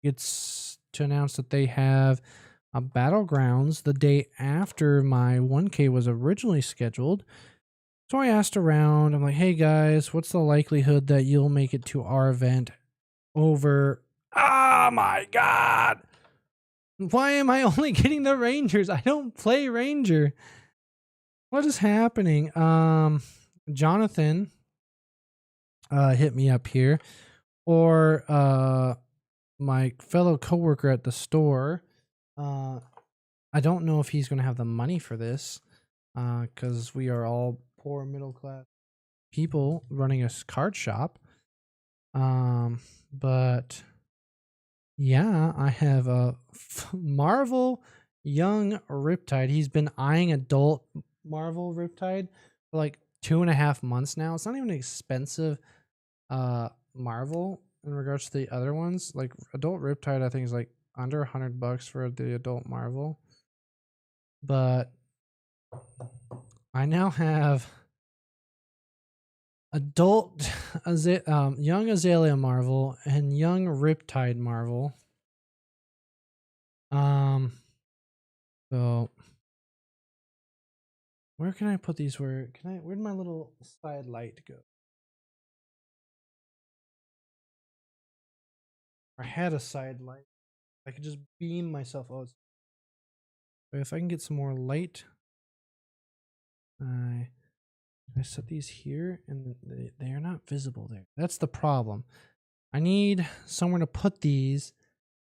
gets to announce that they have a Battlegrounds the day after my 1K was originally scheduled. So I asked around, I'm like, hey guys, what's the likelihood that you'll make it to our event over? Oh my God. Why am I only getting the Rangers? I don't play Ranger. What is happening? Jonathan hit me up here, or my fellow coworker at the store. I don't know if he's going to have the money for this, because we are all poor middle class people running a card shop. But yeah, I have a Marvel Young Riptide. He's been eyeing adult Marvel Riptide for like 2.5 months now. It's not even expensive Marvel in regards to the other ones. Like adult Riptide, I think is like under $100 for the adult Marvel. But I now have adult young Azalea Marvel and young Riptide Marvel. So where can I put these? Where'd my little side light go? I had a side light. I could just beam myself out. But if I can get some more light, I set these here and they are not visible there. That's the problem. I need somewhere to put these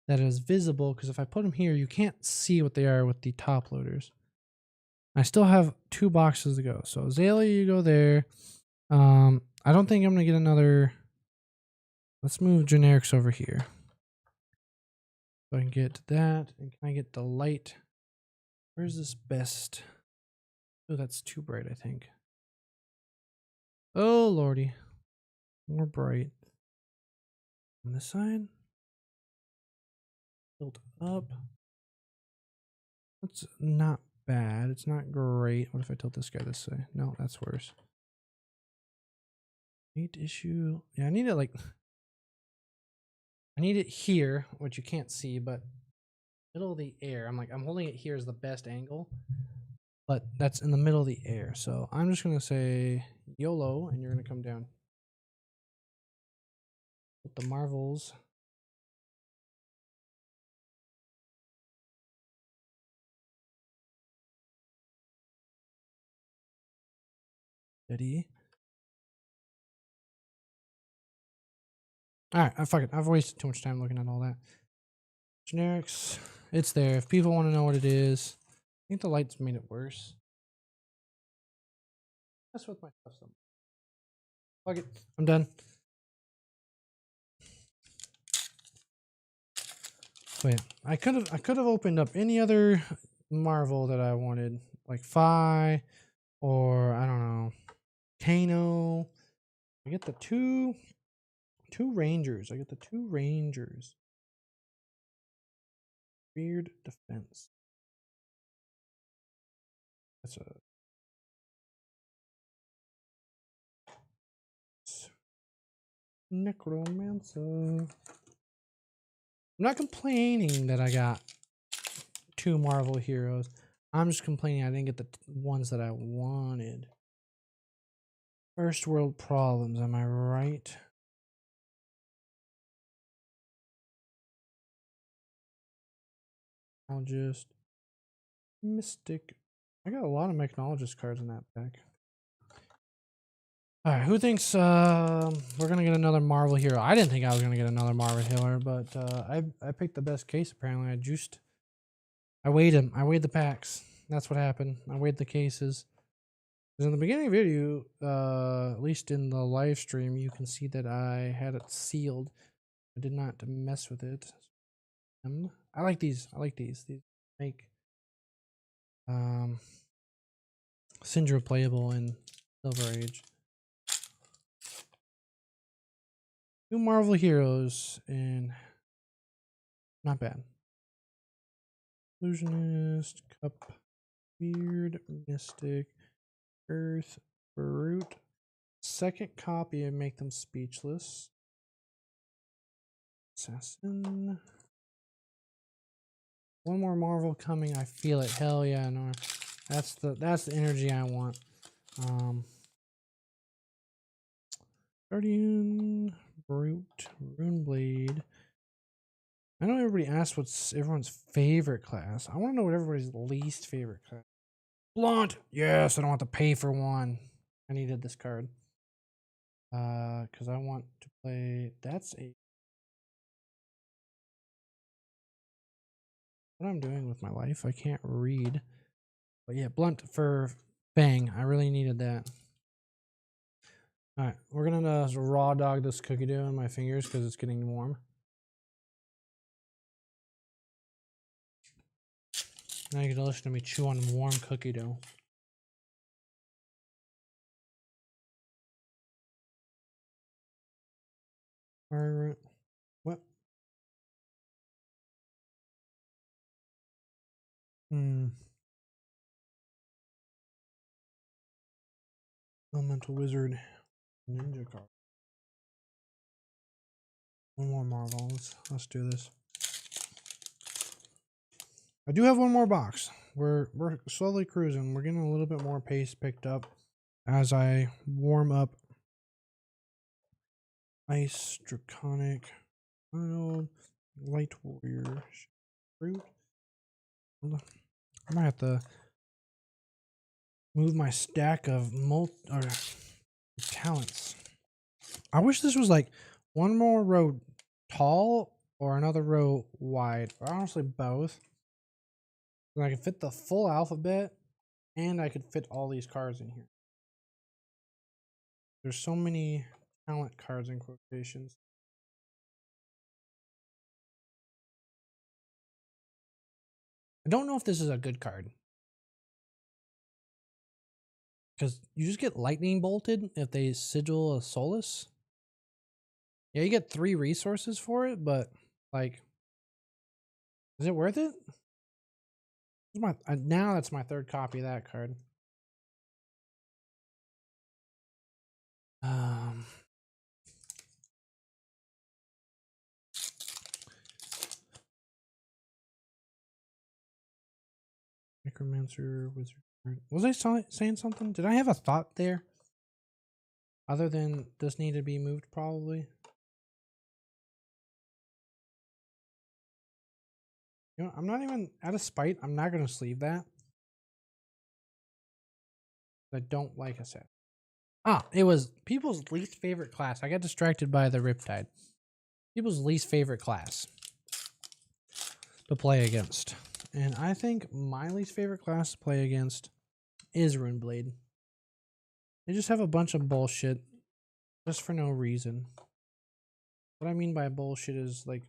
that is visible, because if I put them here, you can't see what they are with the top loaders. I still have 2 boxes to go. So Azalea, you go there. I don't think I'm gonna get another. Let's move generics over here. So I can get that, and can I get the light? Where's this best? Oh, that's too bright, I think. Oh lordy, more bright. On this side, tilt up. That's not bad. It's not great. What if I tilt this guy this way? No, that's worse. 8 issue. Yeah, I need it like. I need it here, which you can't see, but middle of the air. I'm holding it here as the best angle, but that's in the middle of the air. So I'm just gonna say YOLO, and you're gonna come down with the Marvels. Steady. All right, fuck it. I've wasted too much time looking at all that. Generics, it's there. If people want to know what it is, I think the lights made it worse. That's what my stuff's on. Fuck it. I'm done. Wait, I could have opened up any other Marvel that I wanted, like Phi, or I don't know, Kano. I get the two Rangers. I get the 2 Rangers. Weird defense. That's a Necromancer. I'm not complaining that I got 2 Marvel heroes. I'm just complaining I didn't get the ones that I wanted. First world problems, am I right? I'll just Mystic. I got a lot of Mechnologist cards in that pack. All right, who thinks we're gonna get another Marvel hero? I didn't think I was gonna get another Marvel hero, but I picked the best case. Apparently, I weighed him. I weighed the packs. That's what happened. I weighed the cases. Because in the beginning of the video, at least in the live stream, you can see that I had it sealed. I did not mess with it. I like these. I like these. make Syndra playable in Silver Age. 2 Marvel heroes and not bad. Illusionist, Cup, Weird, Mystic, Earth, Brute. Second copy and make them speechless. Assassin. 1 more Marvel coming. I feel it. Hell yeah, no. That's the energy I want. Guardian, Brute, Runeblade. I know everybody asks what's everyone's favorite class. I want to know what everybody's least favorite class. Blunt. Yes, I don't have to pay for one. I needed this card. Because I want to play. That's a. What I'm doing with my life, I can't read. But yeah, Blunt for Bang. I really needed that. All right, we're gonna raw dog this cookie dough in my fingers because it's getting warm. Now you get to listen to me chew on warm cookie dough. Alright, what? Elemental Wizard, Ninja card. 1 more Marvel. Let's do this. I do have 1 more box. We're slowly cruising. We're getting a little bit more pace picked up as I warm up. Ice, Draconic, Wild, Light Warrior, Fruit. I might have to move my stack of talents. I wish this was like 1 more row tall or another row wide, or honestly both. And I could fit the full alphabet, and I could fit all these cards in here. There's so many talent cards in quotations. I don't know if this is a good card. Because you just get lightning bolted if they sigil a Solus. Yeah, you get 3 resources for it, but like, is it worth it? Now that's my 3rd copy of that card. Necromancer, Wizard. Was I saying something? Did I have a thought there? Other than this need to be moved, probably. You know, I'm not even out of spite. I'm not going to sleeve that. I don't like a set. It was people's least favorite class. I got distracted by the Riptide. People's least favorite class to play against. And I think my least favorite class to play against is Runeblade. They just have a bunch of bullshit just for no reason. What I mean by bullshit is like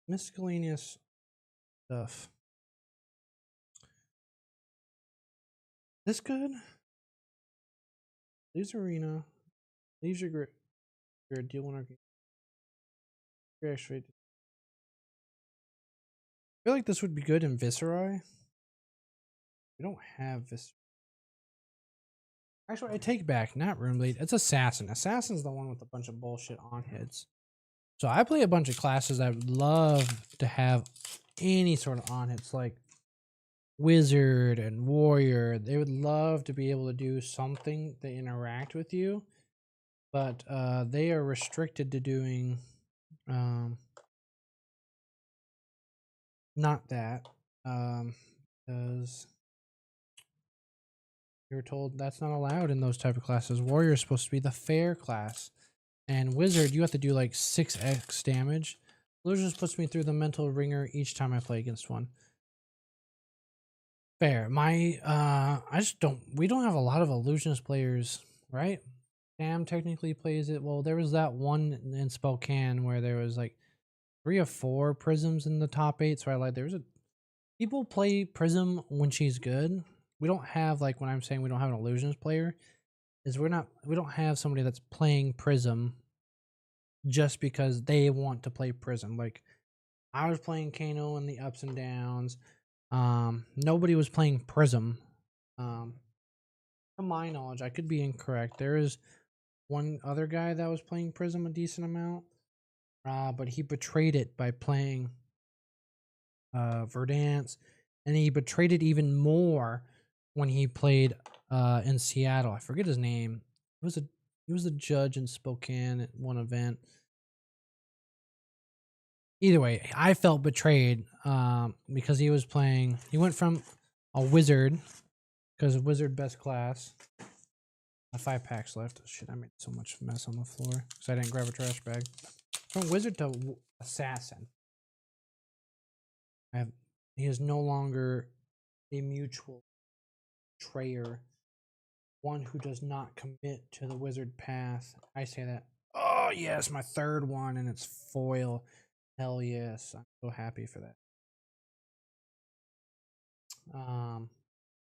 miscellaneous stuff. This good? Leaves arena. Leaves your grip. Deal 1 arcane. Actually, I feel like this would be good in Viscerai. We don't have Viscerai. Actually, I take back, not Runeblade. It's Assassin. Assassin's the one with a bunch of bullshit on hits. So I play a bunch of classes that would love to have any sort of on hits, like Wizard and Warrior. They would love to be able to do something to interact with you, but they are restricted to doing not that, because you were told that's not allowed in those type of classes. Warrior is supposed to be the fair class, and Wizard, you have to do like 6x damage. Illusionist puts me through the mental ringer each time I play against one. Fair. I just don't. We don't have a lot of Illusionist players, right? Sam technically plays it. Well, there was that one in Spokane where there was like 3 or 4 prisms in the top 8. So I like there's a People play Prism when she's good. We don't have, like, when I'm saying we don't have an illusionist player, is we don't have somebody that's playing Prism just because they want to play Prism. Like, I was playing Kano in the ups and downs. Nobody was playing Prism. To my knowledge, I could be incorrect. There is one other guy that was playing Prism a decent amount, but he betrayed it by playing Verdance, and he betrayed it even more when he played in Seattle. I forget his name. He was a judge in Spokane at one event. Either way, I felt betrayed because he was playing. He went from a wizard because wizard best class. 5 packs left. Shit, I made so much mess on the floor because I didn't grab a trash bag. From wizard to assassin. He is no longer a mutual betrayer, one who does not commit to the wizard path. I say that. Oh yes, my third one, and it's foil. Hell yes, I'm so happy for that.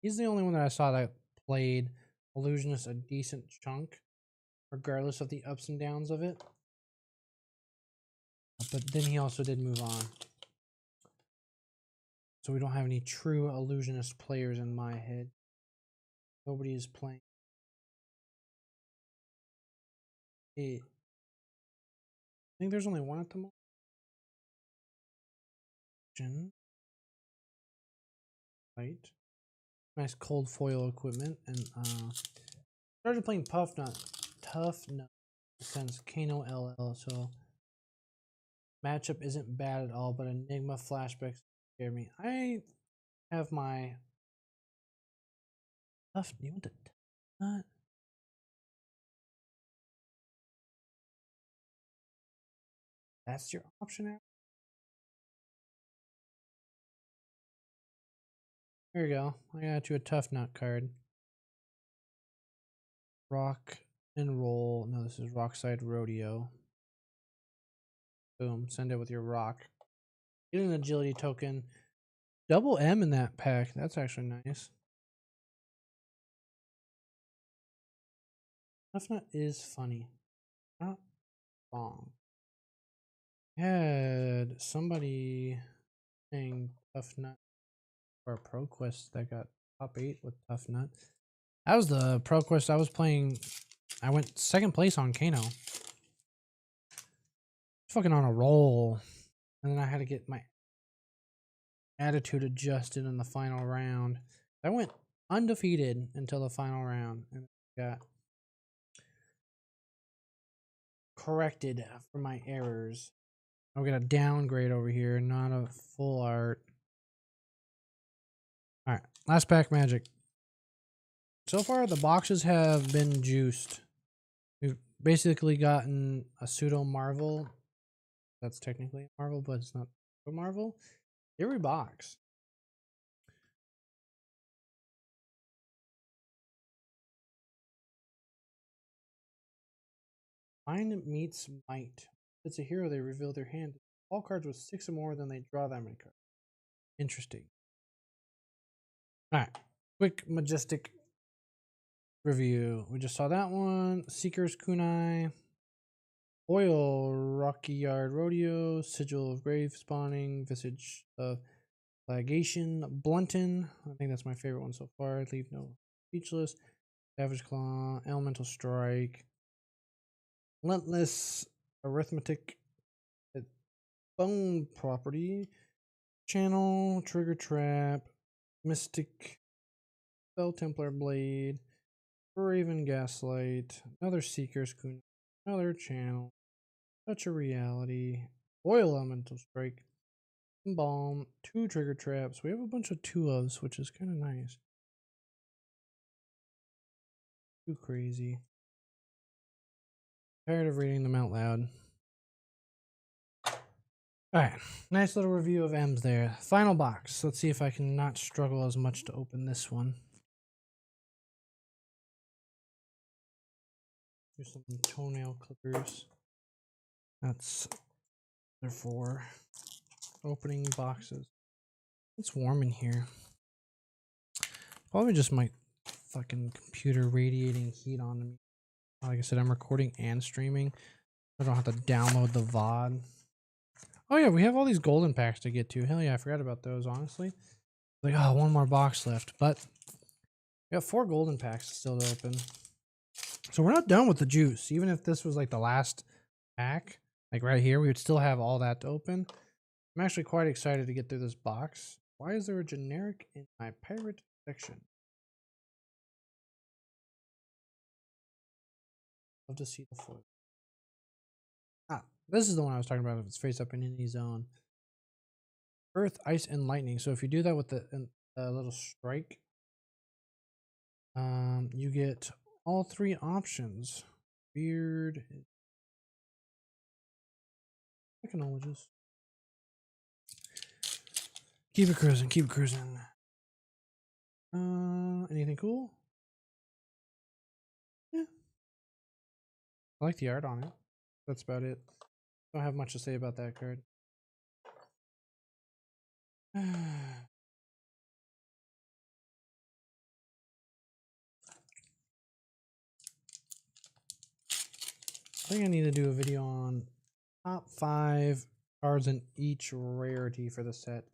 He's the only one that I saw that played Illusionist a decent chunk, regardless of the ups and downs of it. But then he also did move on. So we don't have any true Illusionist players in my head. Nobody is playing it. I think there's only one at the moment. Right. Nice cold foil equipment, and started playing Tough Nut since Kano LL, so matchup isn't bad at all, but Enigma flashbacks scare me. I have my Tough. You want to Nut? That's your option. There you go. I got you a Tough Nut card. Rock and roll. No, this is Rockside Rodeo. Boom. Send it with your rock. Get an agility token. Double M in that pack. That's actually nice. Tough Nut is funny. Not wrong. Had somebody saying Tough Nut for a Pro Quest that got top 8 with Tough Nut. That was the Pro Quest I was playing. I went second place on Kano. Fucking on a roll. And then I had to get my attitude adjusted in the final round. I went undefeated until the final round and got corrected for my errors. I got a downgrade over here, not a full art. Alright, last pack magic. So far, the boxes have been juiced. We've basically gotten a pseudo Marvel. That's technically a Marvel, but it's not a Marvel. Every box. Mind meets might. If it's a hero, they reveal their hand. All cards with 6 or more, then they draw that many cards. Interesting. Alright. Quick majestic review. We just saw that one. Seeker's Kunai. Oil, Rocky Yard Rodeo, Sigil of Grave Spawning, Visage of Flagation, Blunton. I think that's my favorite one so far. Leave no speechless. Savage Claw, Elemental Strike, Relentless, Arithmetic, Bone Property, Channel, Trigger Trap, Mystic, Spell Templar Blade, Raven Gaslight, another Seeker's Kunai, another Channel, Touch of Reality, Oil Elemental Strike, Balm, 2 Trigger Traps. We have a bunch of 2-ofs, which is kind of nice. Too crazy. Tired of reading them out loud. Alright, nice little review of M's there. Final box. Let's see if I can not struggle as much to open this one. Here's some toenail clippers. That's their 4 opening boxes. It's warm in here. Probably just my fucking computer radiating heat on me. Like I said, I'm recording and streaming. I don't have to download the VOD. Oh yeah, we have all these golden packs to get to. Hell yeah, I forgot about those, honestly. Like, oh, one more box left. But we got 4 golden packs still to open. So we're not done with the juice. Even if this was like the last pack, like right here, we would still have all that to open. I'm actually quite excited to get through this box. Why is there a generic in my pirate section? Love to see the foot. Ah, this is the one I was talking about. If it's face up in any zone. Earth, ice, and lightning. So if you do that with the little strike, you get all 3 options. Weird. Technologies. Keep it cruising. Keep it cruising. Anything cool? Yeah. I like the art on it. That's about it. Don't have much to say about that card. I think I need to do a video on top 5 cards in each rarity for the set.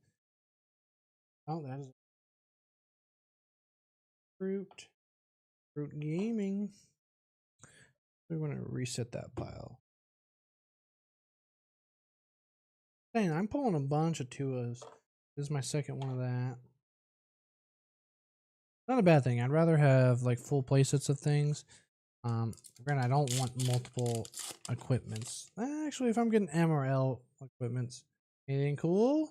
Oh, that is Fruit. Fruit Gaming. We want to reset that pile. Dang, I'm pulling a bunch of Tuas. This is my second one of that. Not a bad thing. I'd rather have like full playsets of things. Granted, I don't want multiple equipments. Actually, if I'm getting M or L equipments, anything cool?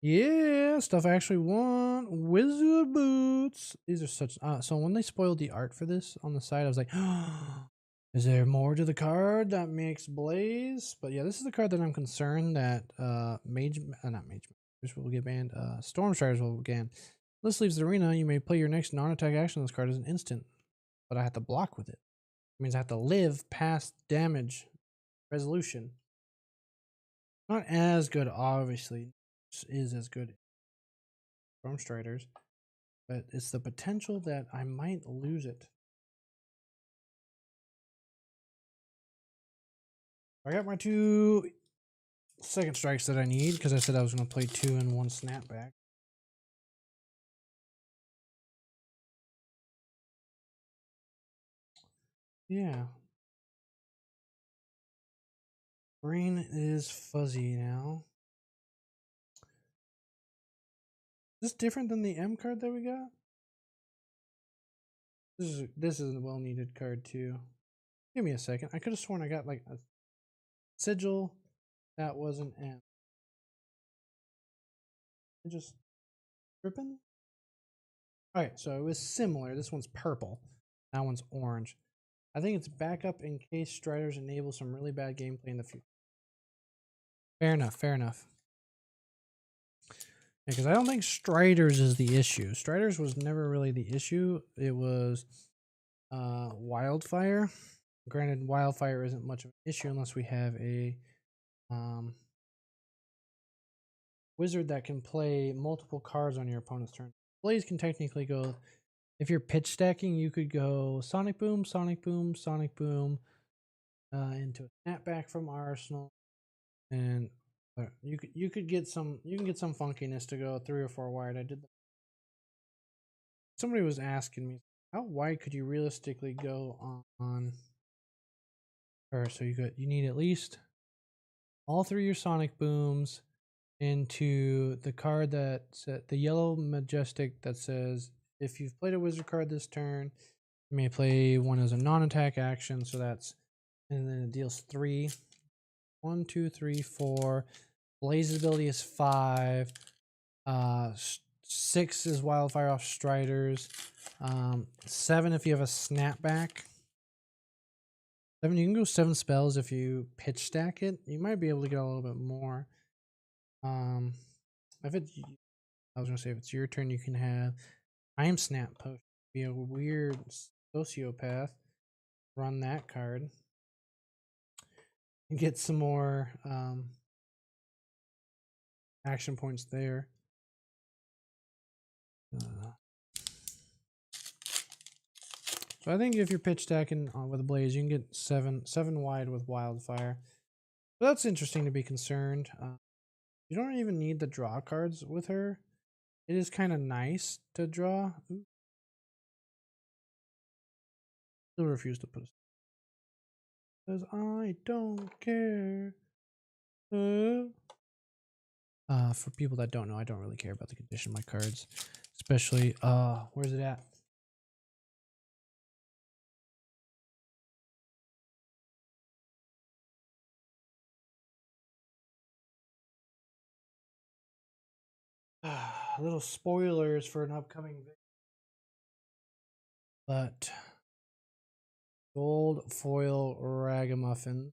Yeah, stuff I actually want. Wizard boots. These are such. So when they spoiled the art for this on the side, I was like, is there more to the card that makes Blaze? But yeah, this is the card that I'm concerned that not Mage Masters will get banned. Storm Striders will get banned. This leaves the arena. You may play your next non-attack action on this card as an instant, but I have to block with it. It means I have to live past damage resolution. Not as good, obviously. This is as good. Storm Striders, but it's the potential that I might lose it. I got my 2 second strikes that I need because I said I was going to play 2 and 1 snapback. Yeah. Brain is fuzzy now. Is this different than the M card that we got? This is a well needed card too. Give me a second. I could have sworn I got like a sigil that was an M. I just tripping? Alright, so it was similar. This one's purple. That one's orange. I think it's backup in case Striders enable some really bad gameplay in the future. Fair enough, fair enough. Because I don't think Striders is the issue. Striders was never really the issue. It was Wildfire. Granted, Wildfire isn't much of an issue unless we have a wizard that can play multiple cards on your opponent's turn. Blaze can technically go, if you're pitch stacking, you could go Sonic Boom, Sonic Boom, Sonic Boom into a snapback from Arsenal, and you could get some funkiness to go 3 or 4 wide. I did. Somebody was asking me, how wide could you realistically go on her? So you need at least all 3 of your Sonic Booms into the card that the yellow majestic that says if you've played a wizard card this turn, you may play one as a non-attack action. So that's, and then it deals 3. 1, 2, 3, 4. Blaze's ability is 5. 6 is Wildfire off Striders. 7 if you have a snapback. 7, you can go 7 spells if you pitch stack it. You might be able to get a little bit more. If it's, I was gonna say if it's your turn, you can have Time Snap Potion. Be a weird sociopath. Run that card and get some more action points there. So I think if you're pitch stacking with a blaze, you can get seven wide with wildfire. But that's interesting to be concerned. You don't even need the draw cards with her. It is kind of nice to draw. Ooh. Still refuse to put a because I don't care. For people that don't know, I don't really care about the condition of my cards, especially where's it at? Little spoilers for an upcoming video. But gold foil ragamuffin.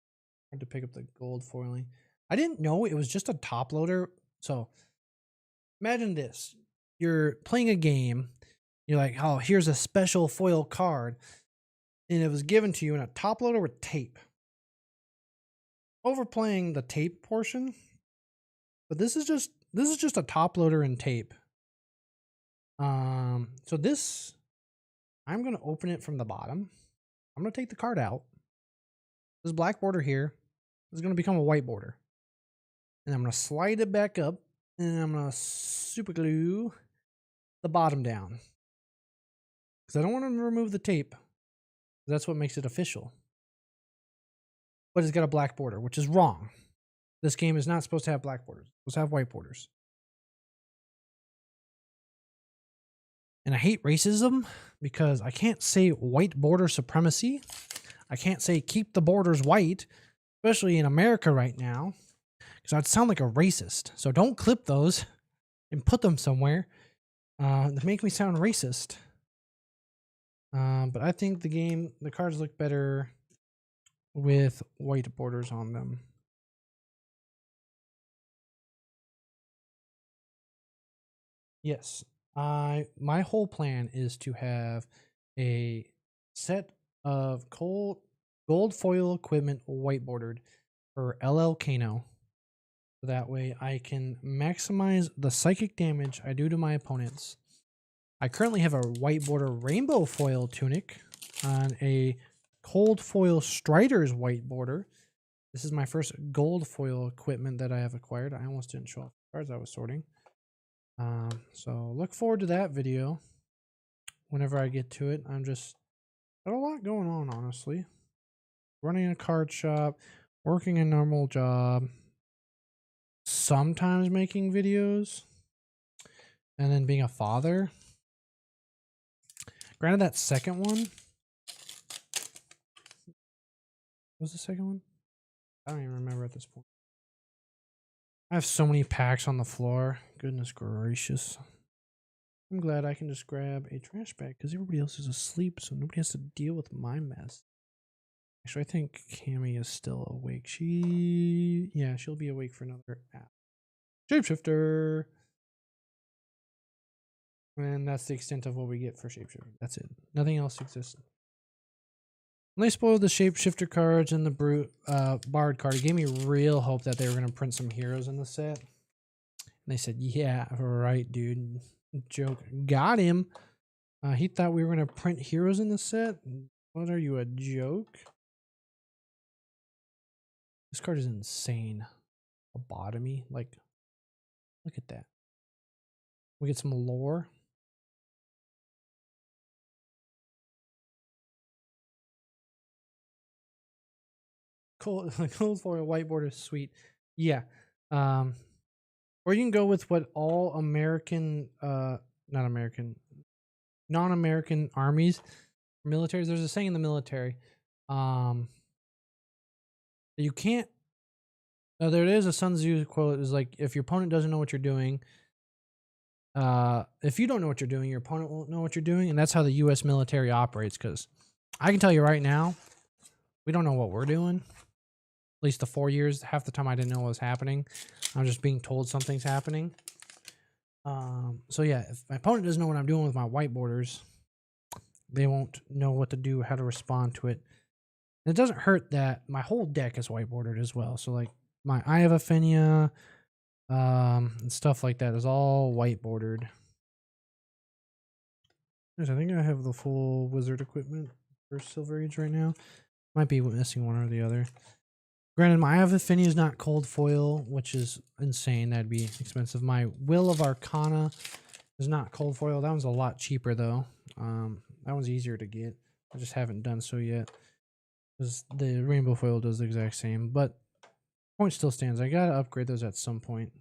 Hard to pick up the gold foiling. I didn't know it was just a top loader. So imagine this. You're playing a game. You're like, oh, here's a special foil card. And it was given to you in a top loader with tape. Overplaying the tape portion. But this is just a top loader and tape. So this, I'm going to open it from the bottom. I'm going to take the card out. This black border here is going to become a white border. And I'm going to slide it back up. And I'm going to super glue the bottom down. Because I don't want to remove the tape. That's what makes it official. But it's got a black border, which is wrong. This game is not supposed to have black borders. It's supposed to have white borders. And I hate racism because I can't say white border supremacy. I can't say keep the borders white, especially in America right now, because I'd sound like a racist. So don't clip those and put them somewhere that make me sound racist. But I think the cards look better with white borders on them. Yes. My whole plan is to have a set of gold foil equipment white bordered for LL Kano. So that way I can maximize the psychic damage I do to my opponents. I currently have a white border rainbow foil tunic on a cold foil Strider's white border. This is my first gold foil equipment that I have acquired. I almost didn't show off the cards I was sorting. So look forward to that video whenever I get to it. I'm just got a lot going on, honestly. Running a card shop, working a normal job, sometimes making videos, and then being a father. Granted, that second one. What was the second one? I don't even remember at this point. I have so many packs on the floor. Goodness gracious. I'm glad I can just grab a trash bag because everybody else is asleep, so nobody has to deal with my mess. Actually, I think Cammy is still awake. Yeah, she'll be awake for another app. Shapeshifter! And that's the extent of what we get for Shapeshifter. That's it. Nothing else exists. When they spoiled the Shapeshifter cards and the Bard card, it gave me real hope that they were going to print some heroes in the set. And they said, yeah, right, dude. Joke. Got him. He thought we were going to print heroes in the set. What are you, a joke? This card is insane. Lobotomy. Like, look at that. We get some lore. Cold foil whiteboard is sweet. Yeah. Or you can go with what all American, non-American armies, militaries. There's a saying in the military. You can't. There is a Sun Tzu quote. Is like, if your opponent doesn't know what you're doing, if you don't know what you're doing, your opponent won't know what you're doing, and that's how the U.S. military operates. Because I can tell you right now, we don't know what we're doing. At least the 4 years, half the time I didn't know what was happening. I'm just being told something's happening. So yeah, if my opponent doesn't know what I'm doing with my white borders, they won't know what to do, how to respond to it. And it doesn't hurt that my whole deck is white bordered as well. So like my Eye of Athenia, and stuff like that is all white bordered. Yes, I think I have the full wizard equipment for Silver Age right now. Might be missing one or the other. Granted, my Avifini is not cold foil, which is insane. That'd be expensive. My Will of Arcana is not cold foil. That one's a lot cheaper though. That one's easier to get. I just haven't done so yet. Because the rainbow foil does the exact same, but point still stands. I gotta upgrade those at some point.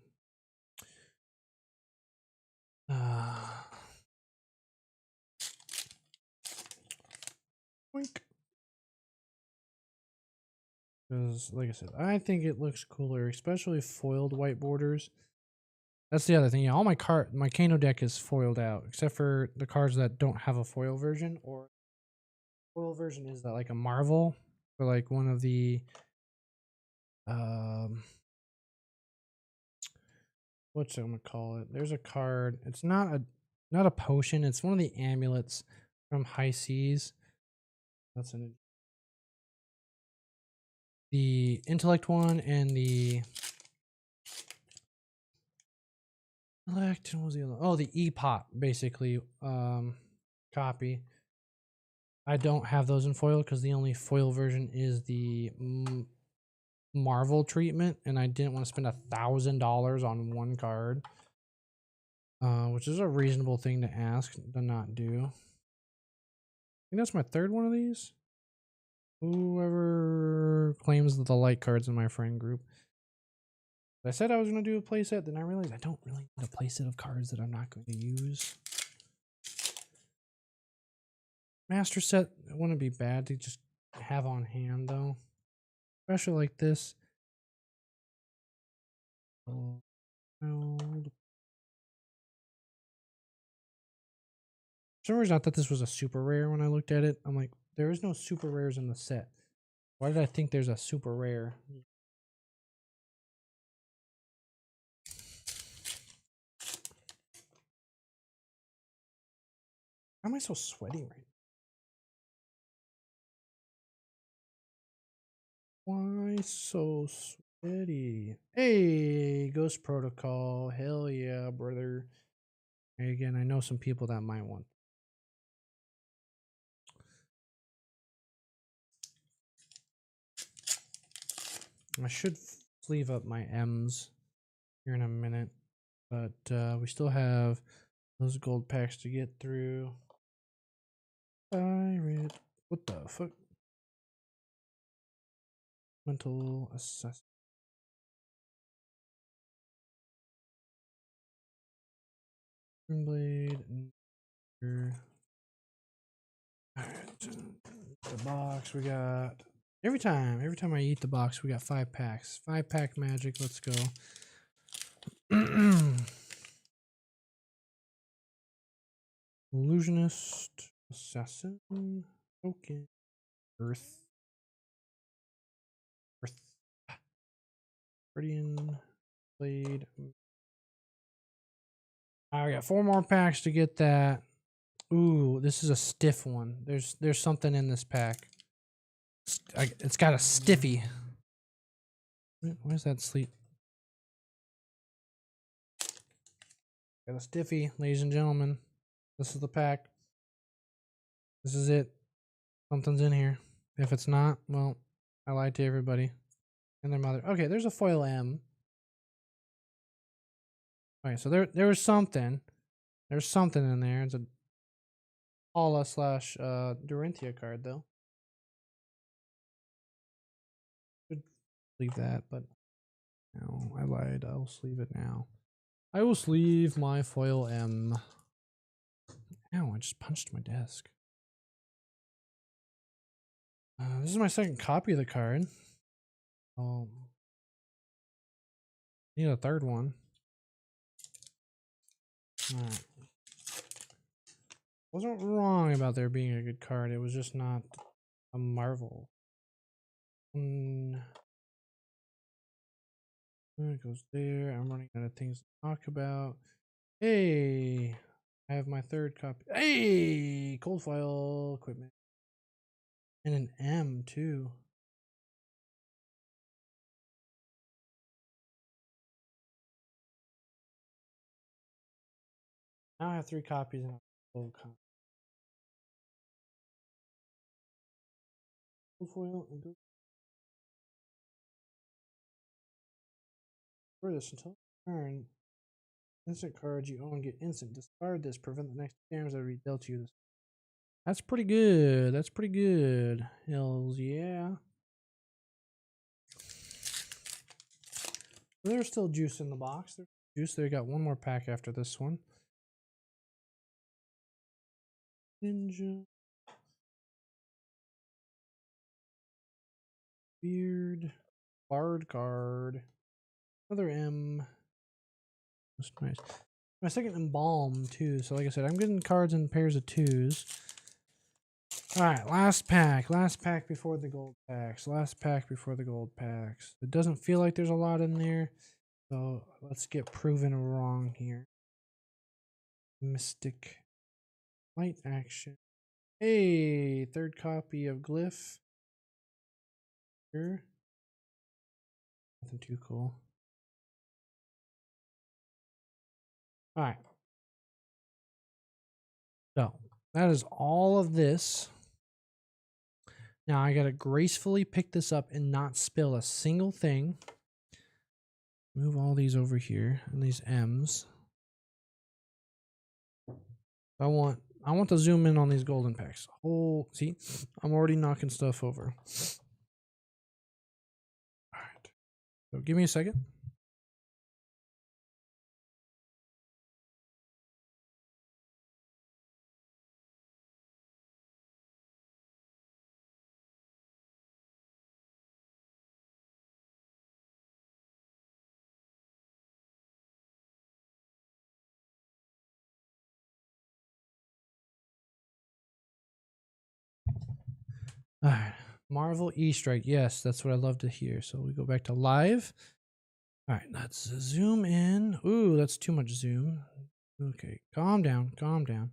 Boink. Because, like I said, I think it looks cooler, especially foiled white borders. That's the other thing. Yeah, all my Kano deck is foiled out, except for the cards that don't have a foil version, or foil version is that like a Marvel, or like one of the what's I'm gonna call it? There's a card. It's not a potion. It's one of the amulets from High Seas. That's the intellect one and the intellect. What was the other? Oh, the E-pot basically copy. I don't have those in foil because the only foil version is the Marvel treatment, and I didn't want to spend $1,000 on one card, which is a reasonable thing to ask to not do. I think that's my third one of these. Whoever claims the light cards in my friend group. I said I was going to do a playset, then I realized I don't really need a playset of cards that I'm not going to use. Master set wouldn't be bad to just have on hand, though. Especially like this. Oh, no. For some reason, I thought this was a super rare when I looked at it. I'm like, there is no super rares in the set. Why did I think there's a super rare? Why am I so sweaty right now? Why so sweaty? Hey, Ghost Protocol. Hell yeah, brother. Again, I know some people that might want. I should sleeve up my M's here in a minute, but we still have those gold packs to get through. Pirate. What the fuck? Mental assessment. Blade. Alright. The box we got. Every time I eat the box, we got 5 packs. 5-pack magic. Let's go. Illusionist, assassin, token, earth, guardian, blade. I got 4 more packs to get that. Ooh, this is a stiff one. There's something in this pack. It's got a stiffy. Where's that sleep? Got a stiffy, ladies and gentlemen. This is the pack. This is it. Something's in here. If it's not, well, I lied to everybody and their mother. Okay, there's a foil M. Okay, so there was something. There's something in there. It's a Paula / Dorinthia card though. Should leave that, but no, I lied. I'll sleeve it now. I will sleeve my foil M. Ow, I just punched my desk. This is my second copy of the card. Oh, need a third one. Alright. Wasn't wrong about there being a good card. It was just not a Marvel. It goes there. I'm running out of things to talk about. Hey, I have my third copy. Hey, cold foil equipment. And an M too. Now I have 3 copies and a gold copy. Foil and go for this until turn. Instant cards you own get instant. Discard this. Prevent the next damage that will be dealt to you. That's pretty good. That's pretty good. Hells yeah. There's still juice in the box. There's juice. They got one more pack after this one. Ninja. Beard. Bard card. Another M. That's nice. My second embalm too. So like I said, I'm getting cards in pairs of twos. Alright, last pack. Last pack before the gold packs. Last pack before the gold packs. It doesn't feel like there's a lot in there. So let's get proven wrong here. Mystic. Light action. Hey, third copy of Glyph. Here. Nothing too cool. Alright. So that is all of this. Now I gotta gracefully pick this up and not spill a single thing. Move all these over here and these M's. I want to zoom in on these golden packs. Oh, see, I'm already knocking stuff over. All right, so give me a second. All right, Marvel E-Strike. Yes, that's what I love to hear. So we go back to live. All right, let's zoom in. Ooh, that's too much zoom. Okay, calm down, calm down.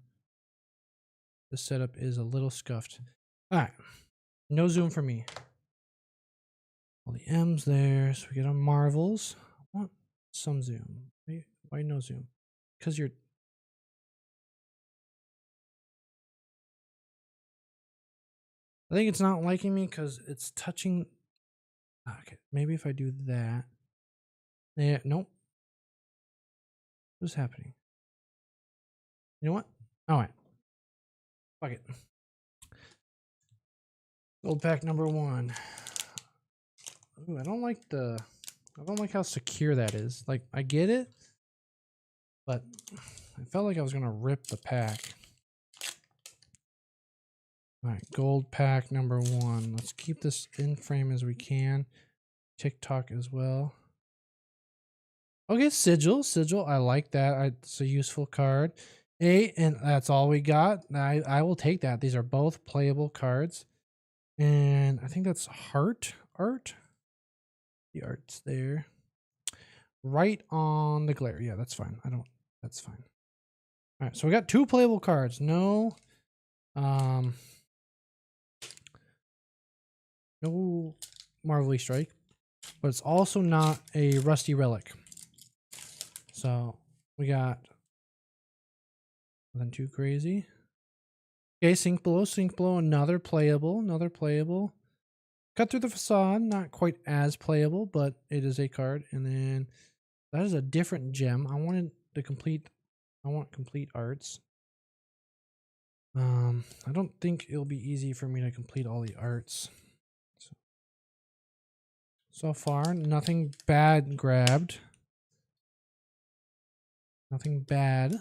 The setup is a little scuffed. All right, no zoom for me. All the M's there, so we get our Marvels. I want some zoom. Why no zoom? Because you're... I think it's not liking me because it's touching... Okay, maybe if I do that... Yeah, nope. What's happening? You know what? All right. Fuck it. Gold pack number 1. Ooh, I don't like how secure that is. Like, I get it, but I felt like I was gonna rip the pack. All right, gold pack number 1. Let's keep this in frame as we can. TikTok as well. Okay, sigil. I like that. It's a useful card. 8, and that's all we got. I will take that. These are both playable cards. And I think that's art. The art's there. Right on the glare. Yeah, that's fine. That's fine. All right, so we got 2 playable cards. No Marvel E-Strike, but it's also not a Rusty Relic. So we got nothing too crazy. Okay, Sink Below, another playable. Cut Through the Facade, not quite as playable, but it is a card. And then that is a different gem. I want complete arts. I don't think it'll be easy for me to complete all the arts. So far, nothing bad grabbed. Nothing bad.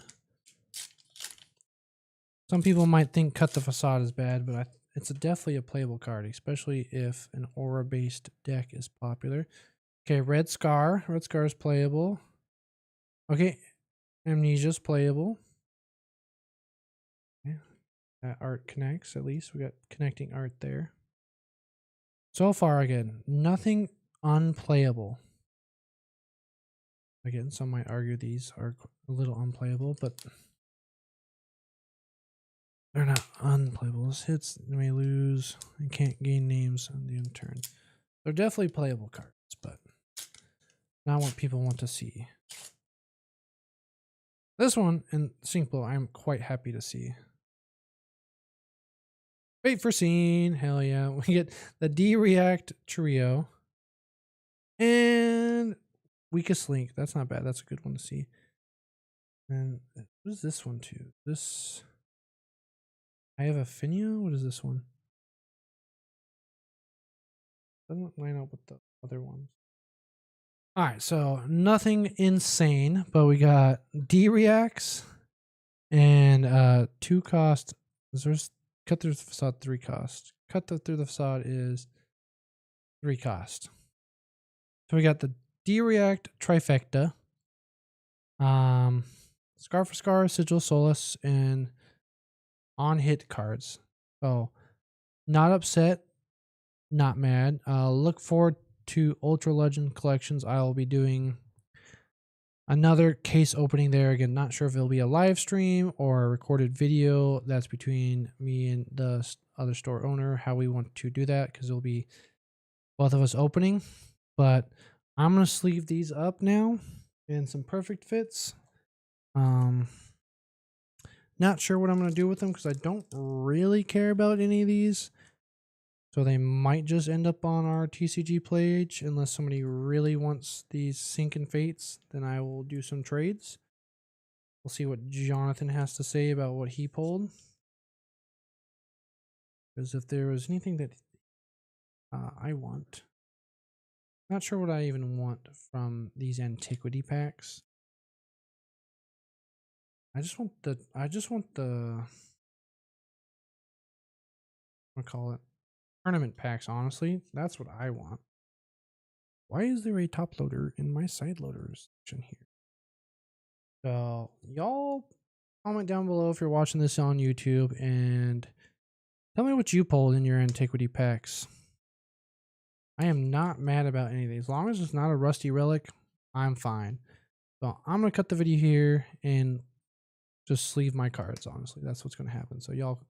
Some people might think Cut the Facade is bad, but it's definitely a playable card, especially if an aura-based deck is popular. Okay, Red Scar. Red Scar is playable. Okay, Amnesia's playable. Okay. That art connects, at least. We got connecting art there. So far, again, nothing unplayable. Again, some might argue these are a little unplayable, but they're not unplayable. This hits, you may lose, and can't gain names on the end turn. They're definitely playable cards, but not what people want to see. This one and Sink Below, I'm quite happy to see. Wait for scene. Hell yeah. We get the D-React Trio. And Weakest Link. That's not bad. That's a good one to see. And what is this one too? This... I have a Finia? What is this one? Doesn't line up with the other ones. Alright, so nothing insane, but we got D-Reacts and 2 cost. There's cut through the facade 3 cost. Cut through the facade is 3 cost. So we got the D-React Trifecta. Scar for Scar, Sigil Solace, and on hit cards. So not upset, not mad. Look forward to Ultra Legend collections. I'll be doing another case opening there. Again, not sure if it'll be a live stream or a recorded video. That's between me and the other store owner, how we want to do that, because it'll be both of us opening. But I'm going to sleeve these up now in some perfect fits. Not sure what I'm going to do with them because I don't really care about any of these. So they might just end up on our TCG page unless somebody really wants these Sinking Fates. Then I will do some trades. We'll see what Jonathan has to say about what he pulled. Because if there was anything that I want, not sure what I even want from these antiquity packs. I just want the what call it? Tournament packs, honestly. That's what I want. Why is there a top loader in my side loaders section here? So y'all comment down below if you're watching this on YouTube and tell me what you pulled in your antiquity packs. I am not mad about anything. As long as it's not a rusty relic, I'm fine. So I'm going to cut the video here and just sleeve my cards, honestly. That's what's going to happen. So y'all